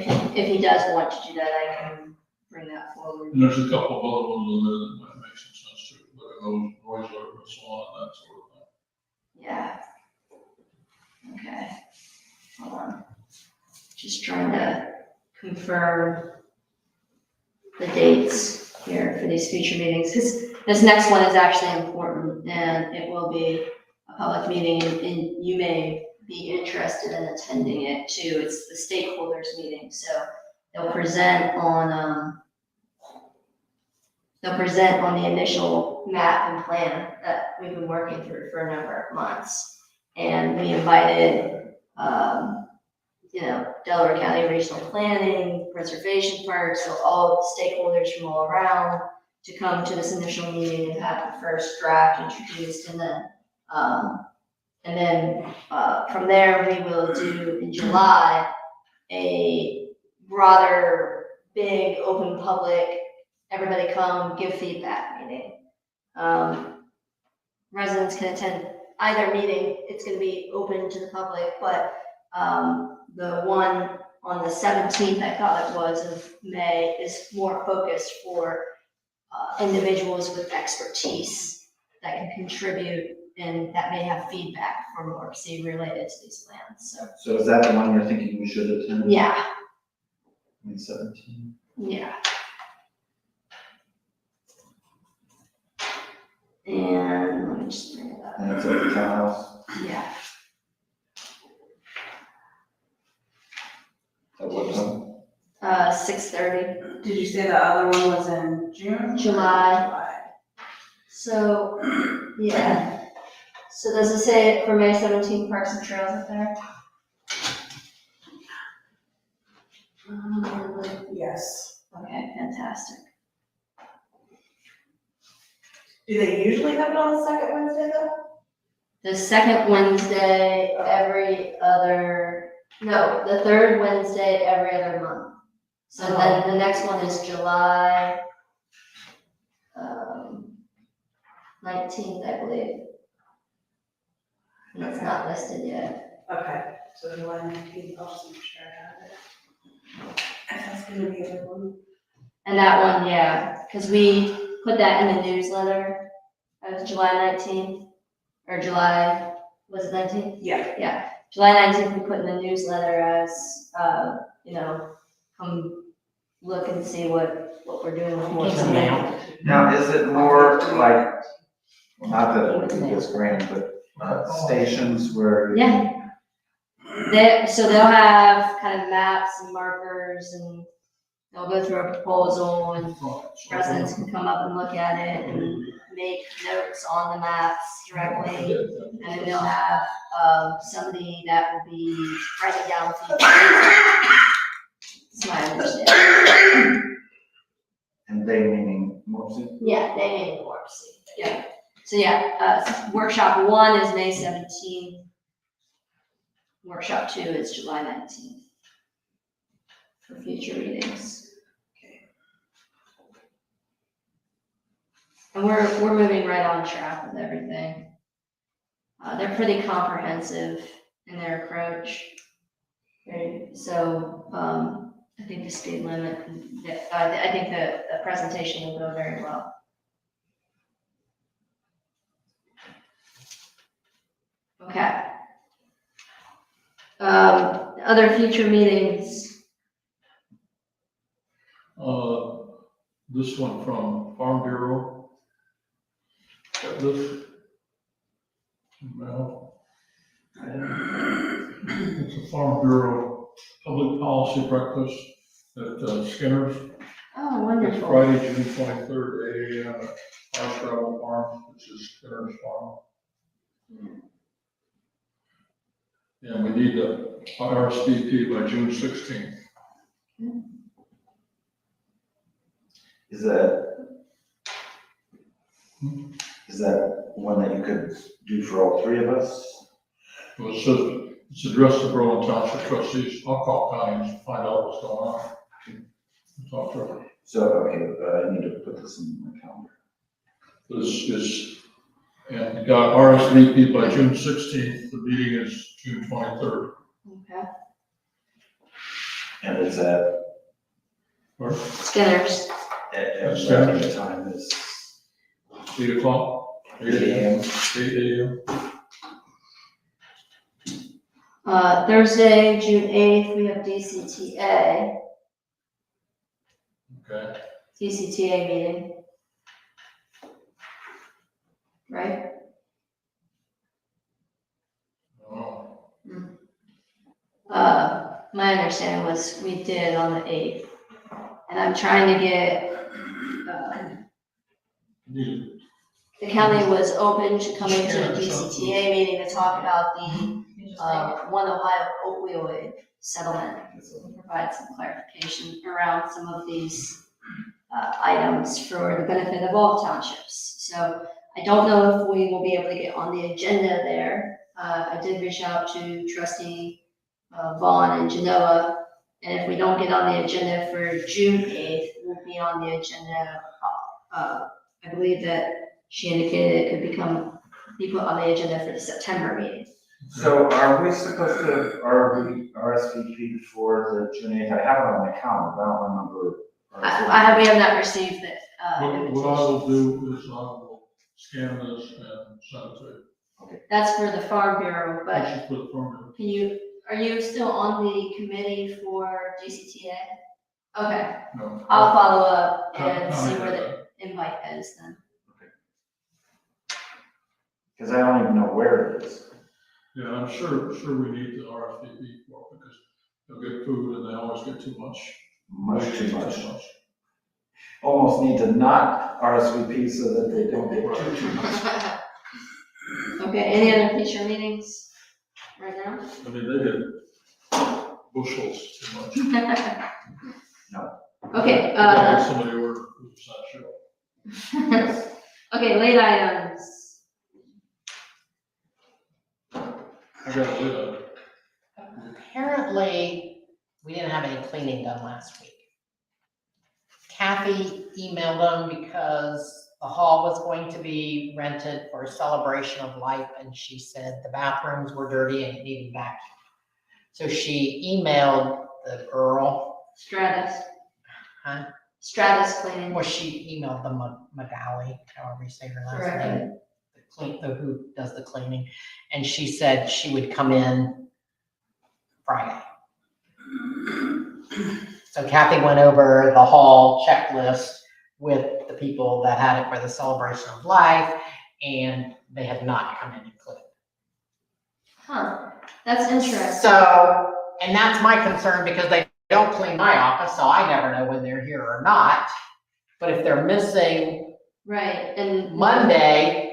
Okay. if he does want to do that, I can bring that forward. And there's a couple of other ones in there that might make some sense too, like those noise alerts and so on, that sort of thing. Yeah. Okay. Hold on. Just trying to confirm the dates here for these future meetings, because this next one is actually important, and it will be a public meeting, and you may be interested in attending it too. It's the stakeholders meeting, so they'll present on the initial map and plan that we've been working through for a number of months. And we invited, Delaware County Regional Planning, Preservation Parks, so all the stakeholders from all around to come to this initial meeting and have the first draft introduced, and then from there, we will do in July a broader, big, open public, everybody come, give feedback meeting. Residents can attend either meeting, it's gonna be open to the public, but the one on the 17th, I thought it was, of May, is more focused for individuals with expertise that can contribute and that may have feedback from ORC related to these plans, so. So is that the one you're thinking we should attend? Yeah, May 17? yeah. And let me just bring it up. And it's at the townhouse? Yeah, At what time? 6:30. Did you say the other one was in June? July. So, yeah. So does it say for May 17th, Parks and Trails up there? Yes. Okay, fantastic. Do they usually have it on the second Wednesday though? The second Wednesday the third Wednesday every other month. So then the next one is July 19th, I believe. And it's not listed yet. Okay, so July 19th, I'll just make sure I have it. That's gonna be a good one. And that one, yeah, because we put that in the newsletter of July 19th, or July, was it 19th? Yeah. Yeah, July 19th, we put in the newsletter as, come look and see what we're doing with What's the Kingston. amount? Now, is it more like, well, not that it would be this grand, but stations where? Yeah. So they'll have kind of maps and markers, and they'll go through a proposal, and residents can come up and look at it and make notes on the maps directly. And then they'll have somebody that will be writing down feedback. That's my understanding. And they meaning Morpsey? Yeah, they need the warp seat. Yeah. So yeah, workshop 1 is May 17th. Workshop 2 is July 19th for future meetings. And we're moving right on track with everything. They're pretty comprehensive in their approach. So I think the speed limit, I think the presentation will go very well. Okay. Other future meetings. This one from Farm Bureau. Got this. Well, it's a Farm Bureau Public Policy Breakfast at Skinner's. Oh, It's wonderful. Friday, June 23rd, 8 a.m. at Our Travel Farm, which is Skinner's Farm. And we need the RSVP by June 16th. Is that one that you could do for all three of us? Well, it says it's addressed to Berlin Township trustees. I'll call Connie and find out what's going on. Talk to her. So, okay, I need to put this in my calendar. This is, and you got RSVP by June 16th. The meeting is June 23rd. Okay. And it's at, Or Skinner's. at what time is 8 o'clock, 8 a.m.? 8 a.m. Thursday, June 8th, we have DCTA Okay. meeting. Right? Oh, My understanding was we did on the 8th. And I'm trying to get, need the county was open to coming to the DCTA meeting to talk about the One Ohio opioid settlement. And provide some clarification around some of these items for the benefit of all townships. So I don't know if we will be able to get on the agenda there. I did reach out to Trustee Vaughn and Genoa, and if we don't get on the agenda for June 8th, we'll be on the agenda. I believe that she indicated it could be put on the agenda for the September meeting. So are we supposed to, RSVP before the June 8th? I have it on my calendar, but I don't remember. We have not received the what I invitation. will do is I will scan this and send it to you. That's for the Farm Bureau, but This is for the Farm are you still on the committee for DCTA? Okay, Bureau. No. I'll follow up and Connie see where had the that. invite is then. Because I don't even know where it is. Yeah, I'm sure we need the RSVP for it because they'll get food and they always get too much. much too much. Almost need to not RSVP so that they don't get too much. Okay, any other future meetings right now? I mean, they get bushels too much. Okay, Somebody ordered, who's not sure. okay, late items. I got a lid on it. Apparently, we didn't have any cleaning done last week. Kathy emailed them because the hall was going to be rented for a celebration of life, and she said the bathrooms were dirty and it needed vacuum. So she emailed the girl, Stratus. huh? Stratus cleaning. Well, she emailed the McGalley, however you say her last Correct. name. Who does the cleaning, and she said she would come in Friday. So Kathy went over the hall checklist with the people that had it for the celebration of life, and they had not come in and cleaned. Huh, that's interesting. So, and that's my concern because they don't clean my office, so I never know when they're here or not. But if they're missing Right, and. Monday,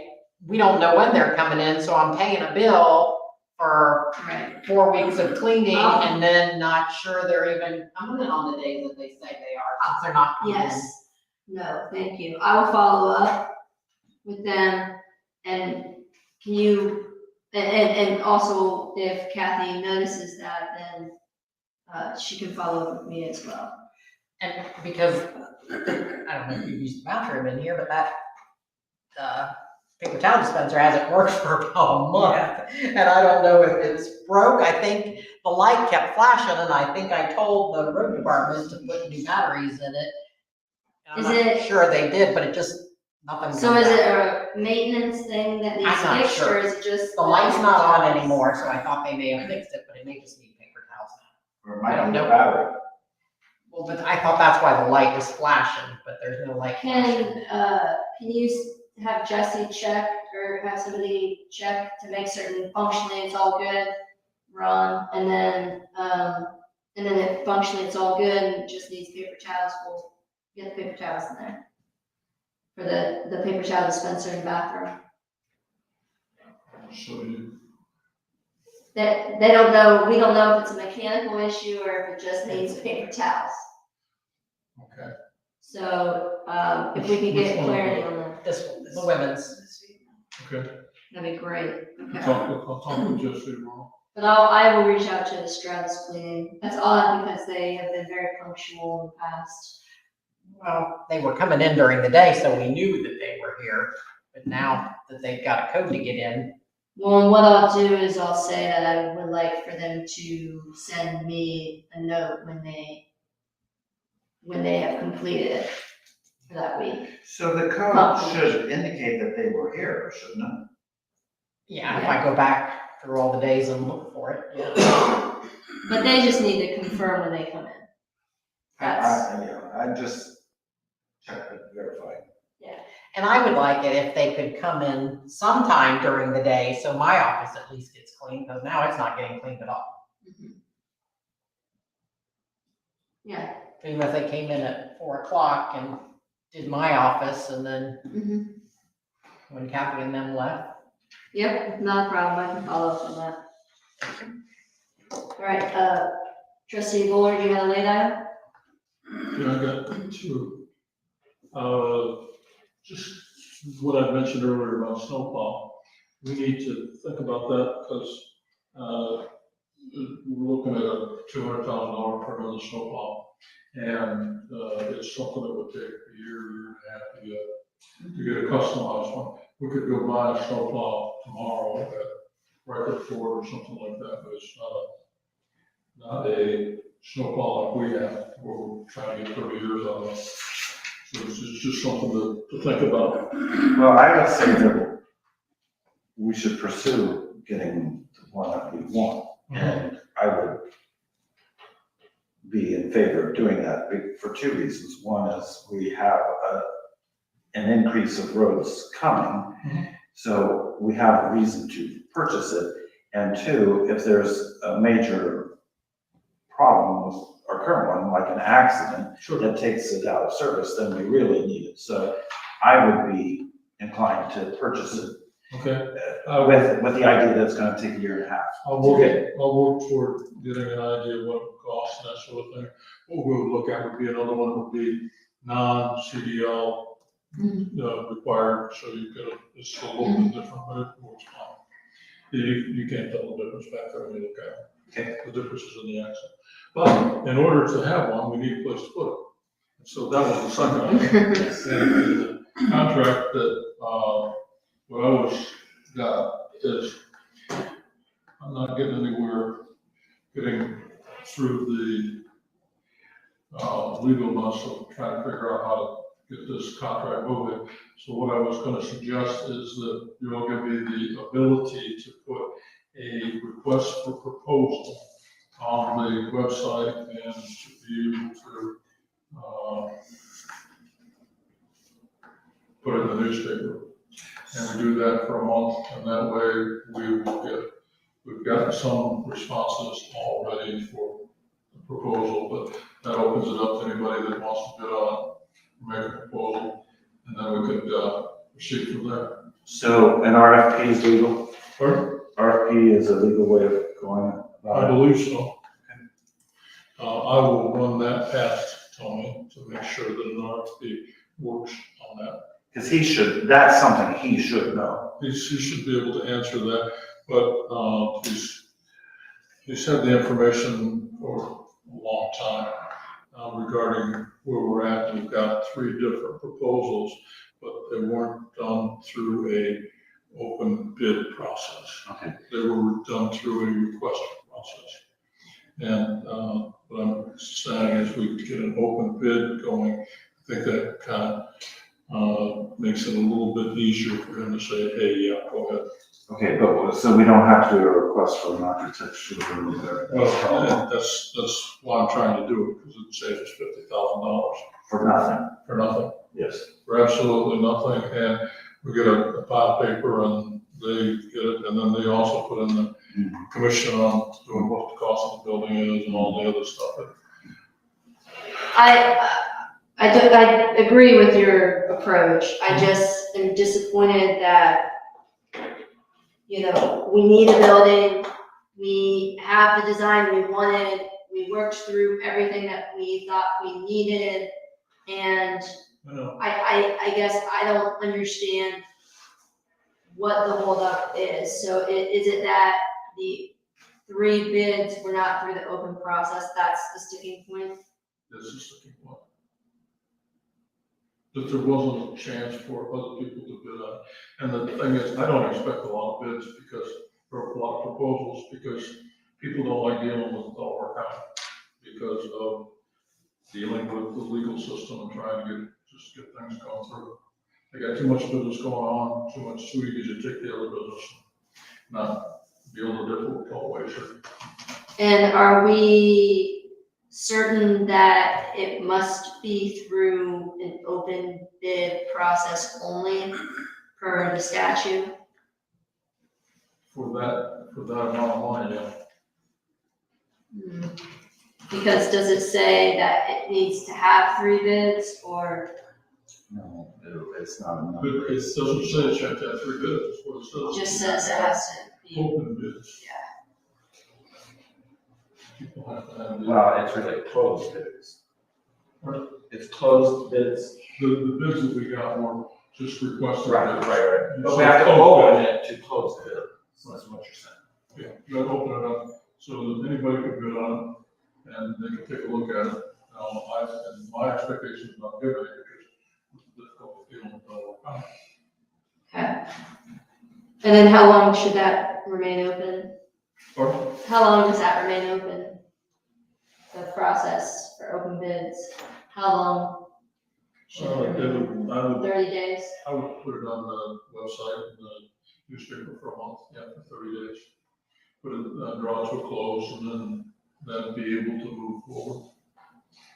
we don't know when they're coming in, so I'm paying a bill for Right, 4 weeks of cleaning Oh. and then not sure they're even coming in on the days that they say they are, since they're not coming in. yes, no, thank you. I will follow up with them and can you, and also if Kathy notices that, then she can follow up with me as well. And because, I don't know if you've used the bathroom in here, but that, paper towel dispenser hasn't worked for about a month. And I don't know if it's broke. I think the light kept flashing and I think I told the road department to put new batteries in it. And I'm Is not it- sure they did, but it just, nothing. So is it a maintenance thing that needs I'm not fixed sure. or is it just? The light's not on anymore, so I thought they may have fixed it, but it may just need paper towels now. Or I don't might be know. a battery. Well, but I thought that's why the light was flashing, but there's no light flashing. Can you have Jesse check or have somebody check to make certain functionally it's all good, Ron, and then if functionally it's all good and it just needs paper towels, we'll get the paper towels in there. For the paper towel dispenser in the bathroom. So you, That, they don't know, we don't know if it's a mechanical issue or if it just needs paper towels. okay. So, if we could get Which one? clarity on that, This one, the women's. Okay. that'd be great. Okay. I'll talk with Jesse tomorrow. But I will reach out to the Stratus cleaning. That's odd because they have been very punctual in the past. Well, they were coming in during the day, so we knew that they were here, but now that they've got a code to get in. Well, and what I'll do is I'll say that I would like for them to send me a note when they have completed it for that week. So the code should indicate that they were here, shouldn't it? Yeah, if I go back through all the days and look for it, yeah. But they just need to confirm when they come in. I just checked it, verified. And I would like it if they could come in sometime during the day, so my office at least gets cleaned, because now it's not getting cleaned at all. Yeah. Even if they came in at 4 o'clock and did my office, and then when Kathy and them left. Yep, not a problem. I can follow up on that. All right, Trustee Bullard, you had a late item? Yeah, I got two. Just what I mentioned earlier about snowplow. We need to think about that because, we're looking at a $200,000 for another snowplow. And, it's something that would take a year and a half to get a customized one. We could go buy a snowplow tomorrow at record Ford or something like that, but it's not a snowplow like we have, where we're trying to get 30 years out of it. So it's just something to think about. Well, I would say that we should pursue getting the one that we want. And I would be in favor of doing that for two reasons. One is we have an increase of roads coming, so we have a reason to purchase it. And two, if there's a major problem with our current one, from like an accident Sure. that takes it out of service, then we really need it. So I would be inclined to purchase it Okay. with the idea that it's gonna take a year and a half. I'll work toward getting an idea of what it would cost and that sort of thing. What we would look at would be another one that would be non-CDL required, so you could, it's a little bit different, but it works fine. You can't tell the difference back there when you look at it. Okay. The difference is in the accent. But in order to have one, we need a place to put it. So that was the second item. And the contract that, what I was got is, I'm not getting anywhere getting through the legalness of trying to figure out how to get this contract moving. So what I was gonna suggest is that you'll give me the ability to put a request for proposal on the website and to be able to, put it in the newspaper. And we do that for a month, and that way we've gotten some responses already for the proposal, but that opens it up to anybody that wants to bid on it, make a proposal, and then we could, proceed from there. So an RFP is legal? Pardon? RFP is a legal way of going about I it? believe so. I will run that past Tony to make sure that an RFP works on that. Because that's something he should know. He should be able to answer that, but, he's had the information for a long time, regarding where we're at. We've got 3 different proposals, but they weren't done through a open bid process. Okay. They were done through a request process. And, what I'm saying is we get an open bid going. I think that kind of makes it a little bit easier for him to say, hey, yeah, go ahead. Okay, but, so we don't have to do a request for an architectural review? Well, that's why I'm trying to do it, because it saves us $50,000 For nothing? for nothing, Yes. for absolutely nothing. And we get a pile of paper and they get it, and then they also put in the commission on doing what the cost of the building is and all the other stuff. I agree with your approach. I just am disappointed that, we need a building, we have the design we wanted, we worked through everything that we thought we needed, and I know. I guess I don't understand what the holdup is. So is it that the 3 bids were not through the open process? That's the sticking point? This is the key point. That there wasn't a chance for other people to bid on it. And the thing is, I don't expect a lot of bids or a lot of proposals, because people don't like dealing with the work out because of dealing with the legal system and trying to get things going through. They got too much business going on, too easy to take the other business, not be able to difficult ways. And are we certain that it must be through an open bid process only per the statute? For that amount of money, yeah. Because does it say that it needs to have 3 bids, or? No, it's not enough. But it doesn't say it should have 3 bids, that's what it says. It just says it has to be. Open bids. People have to have the. Well, it's really closed bids. It's closed bids. The bids that we got were just requested. Right. But So we have to open it to close the bid, so that's what you're saying. Yeah, you gotta open it up so that anybody can bid on it and they can take a look at it. And my expectation is not giving it because it's difficult to deal with the work. Okay. And then how long should that remain open? Pardon? How long does that remain open? The process for open bids, how long? Should it remain? I would 30 days? put it on the website and the newspaper for a month, for 30 days. Put it, draw it to a close and then be able to move forward.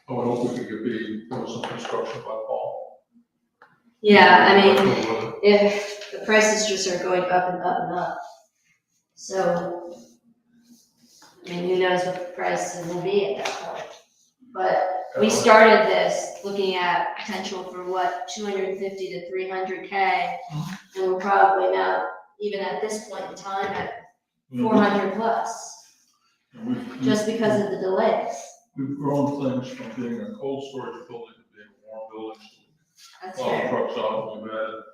I would hope we could do some construction by fall. Yeah, I mean, if the prices just are going up and up and up. So, I mean, who knows what the price will be at that point? But we started this looking at potential for what, 250 to 300K, and we're probably now, even at this point in time, at 400 plus, just because of the delays. We've grown things from being a cold storage building to being a warm building. That's A lot of fair, trucks out,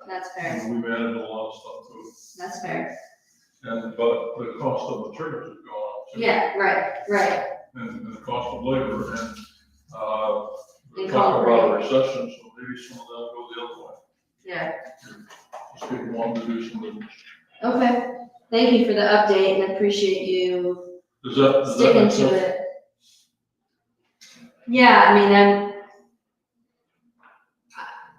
that's fair, we've added a lot of stuff to it. that's fair. And, but the cost of materials has gone up too. Yeah, right. And the cost of labor and, And we talk concrete. about a recession, so maybe some of them go the other way. Yeah, Just people want to do some business. okay. Thank you for the update and appreciate you Does that sticking make to sense? it. Yeah, I mean,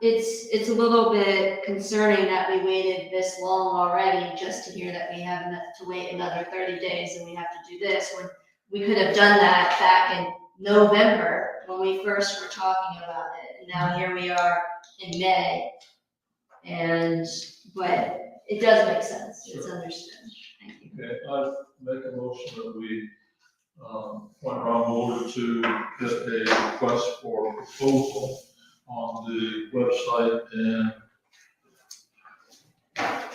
it's a little bit concerning that we waited this long already just to hear that we have to wait another 30 days and we have to do this, when we could have done that back in November when we first were talking about it. And now here we are in May. But it does make sense. It's understood. Thank you. Okay, I make a motion that we, point Ron Mulder to get a request for proposal on the website and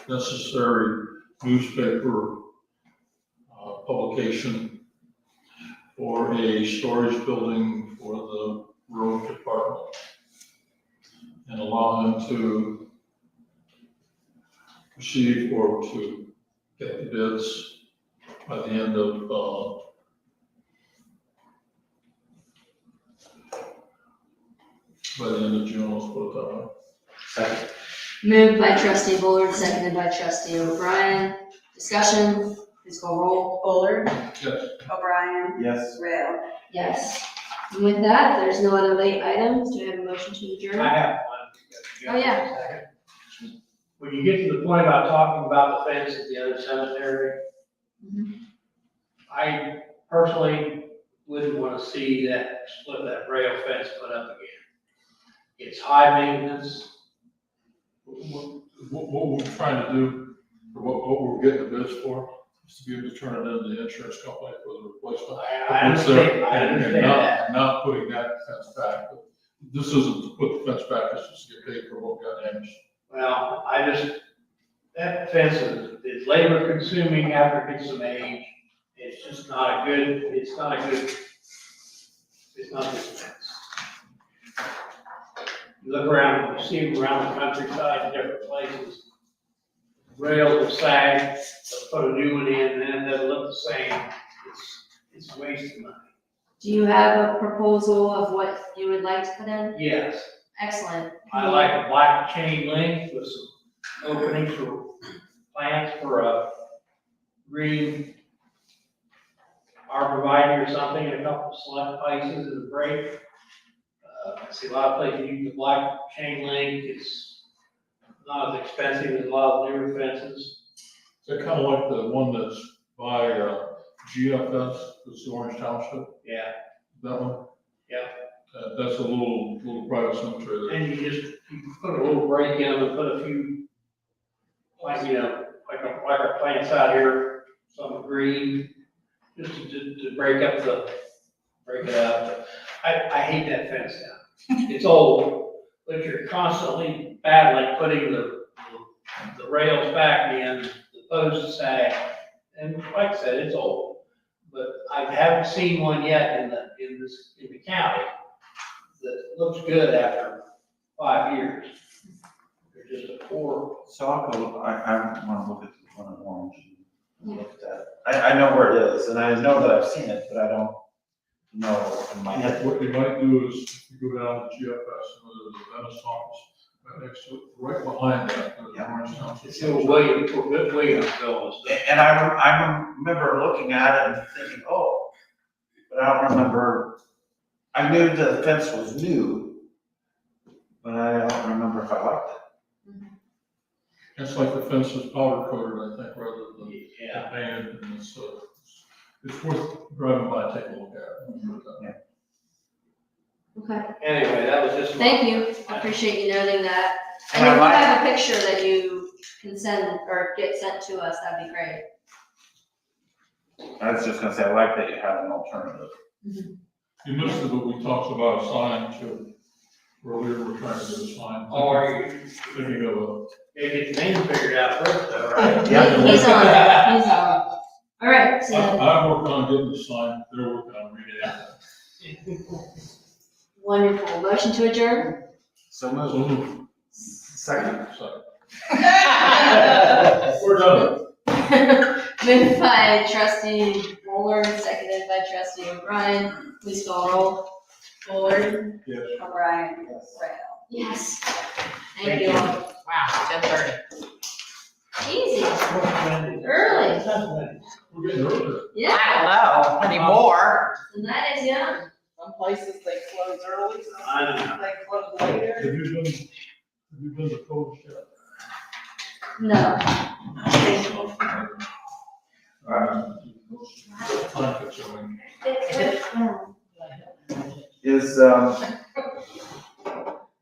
necessary newspaper, publication for a storage building for the road department. And allow them to proceed or to get the bids by the end of, June, let's put it that way. Second. Moved by trustee Bullard, seconded by trustee O'Brien. Discussion, please call roll. Bullard, Yes. O'Brien, Yes. Rail. Yes. And with that, if there's no other late items, do we have a motion to adjourn? I have one. Oh, yeah. When you get to the point about talking about the fence at the other cemetery, Mhm. I personally wouldn't want to see that rail fence put up again. It's high maintenance. What we're trying to do, or what we're getting the bids for, is to be able to turn it into the insurance company for the replacement. I understand, I And understand that. not putting that fence back. This isn't to put the fence back, it's just to get paid for what got damaged. Well, that fence is labor consuming after it gets some age. It's just not a good fence. You look around, you see them around the countryside, different places. Rails will sag, they'll put a new one in, and then they'll look the same. It's a waste of money. Do you have a proposal of what you would like to put in? Yes, Excellent. I like a black chain link with some openings for plants for a green arborvitae or something, and a couple of select places in the break. I see a lot of places use the black chain link. It's not as expensive as a lot of newer fences. Is that kind of like the one that's by, GFS, this Orange Township, Yeah, that one? yeah. That's a little private cemetery there. And you put a little break in them and put a few, like our plants out here, some green, just to break it up. I hate that fence now. It's old, but you're constantly battling, putting the rails back in, the posts sag. And like I said, it's old, but I haven't seen one yet in the county that looks good after 5 years. They're just a poor. So I'll go, I want to look at the one in Orange. and Look at that. I know where it is, and I know that I've seen it, but I don't know in my head. What you might do is, if you go down to GFS, and there's a dentist office, right next to it, right behind that, there's Yeah. Orange Township. It's in Williamsville and stuff. And I remember looking at it and thinking, oh, but I don't remember, I knew the fence was new, but I don't remember if I liked it. It's like the fence is powder coated, I think, rather than Yeah. painted, and it's worth driving by, and taking a look at it. Okay, Anyway, that was just. thank you. I appreciate you noting that. And And I if you like- have a picture that you can send or get sent to us, that'd be great. I was just gonna say, I like that you have an alternative. You missed it, but we talked about a sign too. Earlier, we're trying to get a sign. Or you, Thinking of a, get the name figured out first though, right? Yeah. He's on it, he's on it. All right, so, I'm working on getting the sign, they're working on reading it. wonderful. Motion to adjourn? So So moved. moved. Second. Second. We're done. Moved by trustee Bullard, seconded by trustee O'Brien. Please call roll. Bullard? Yes. O'Brien? Yes. Yes. Thank Thank you you. all. Wow, 10:30. Easy, early. We're getting earlier. Yeah, I don't know, anymore. and that is young. Some places they close early, I some know. they close later. Have you been to Polish yet? No. Time consuming. Is,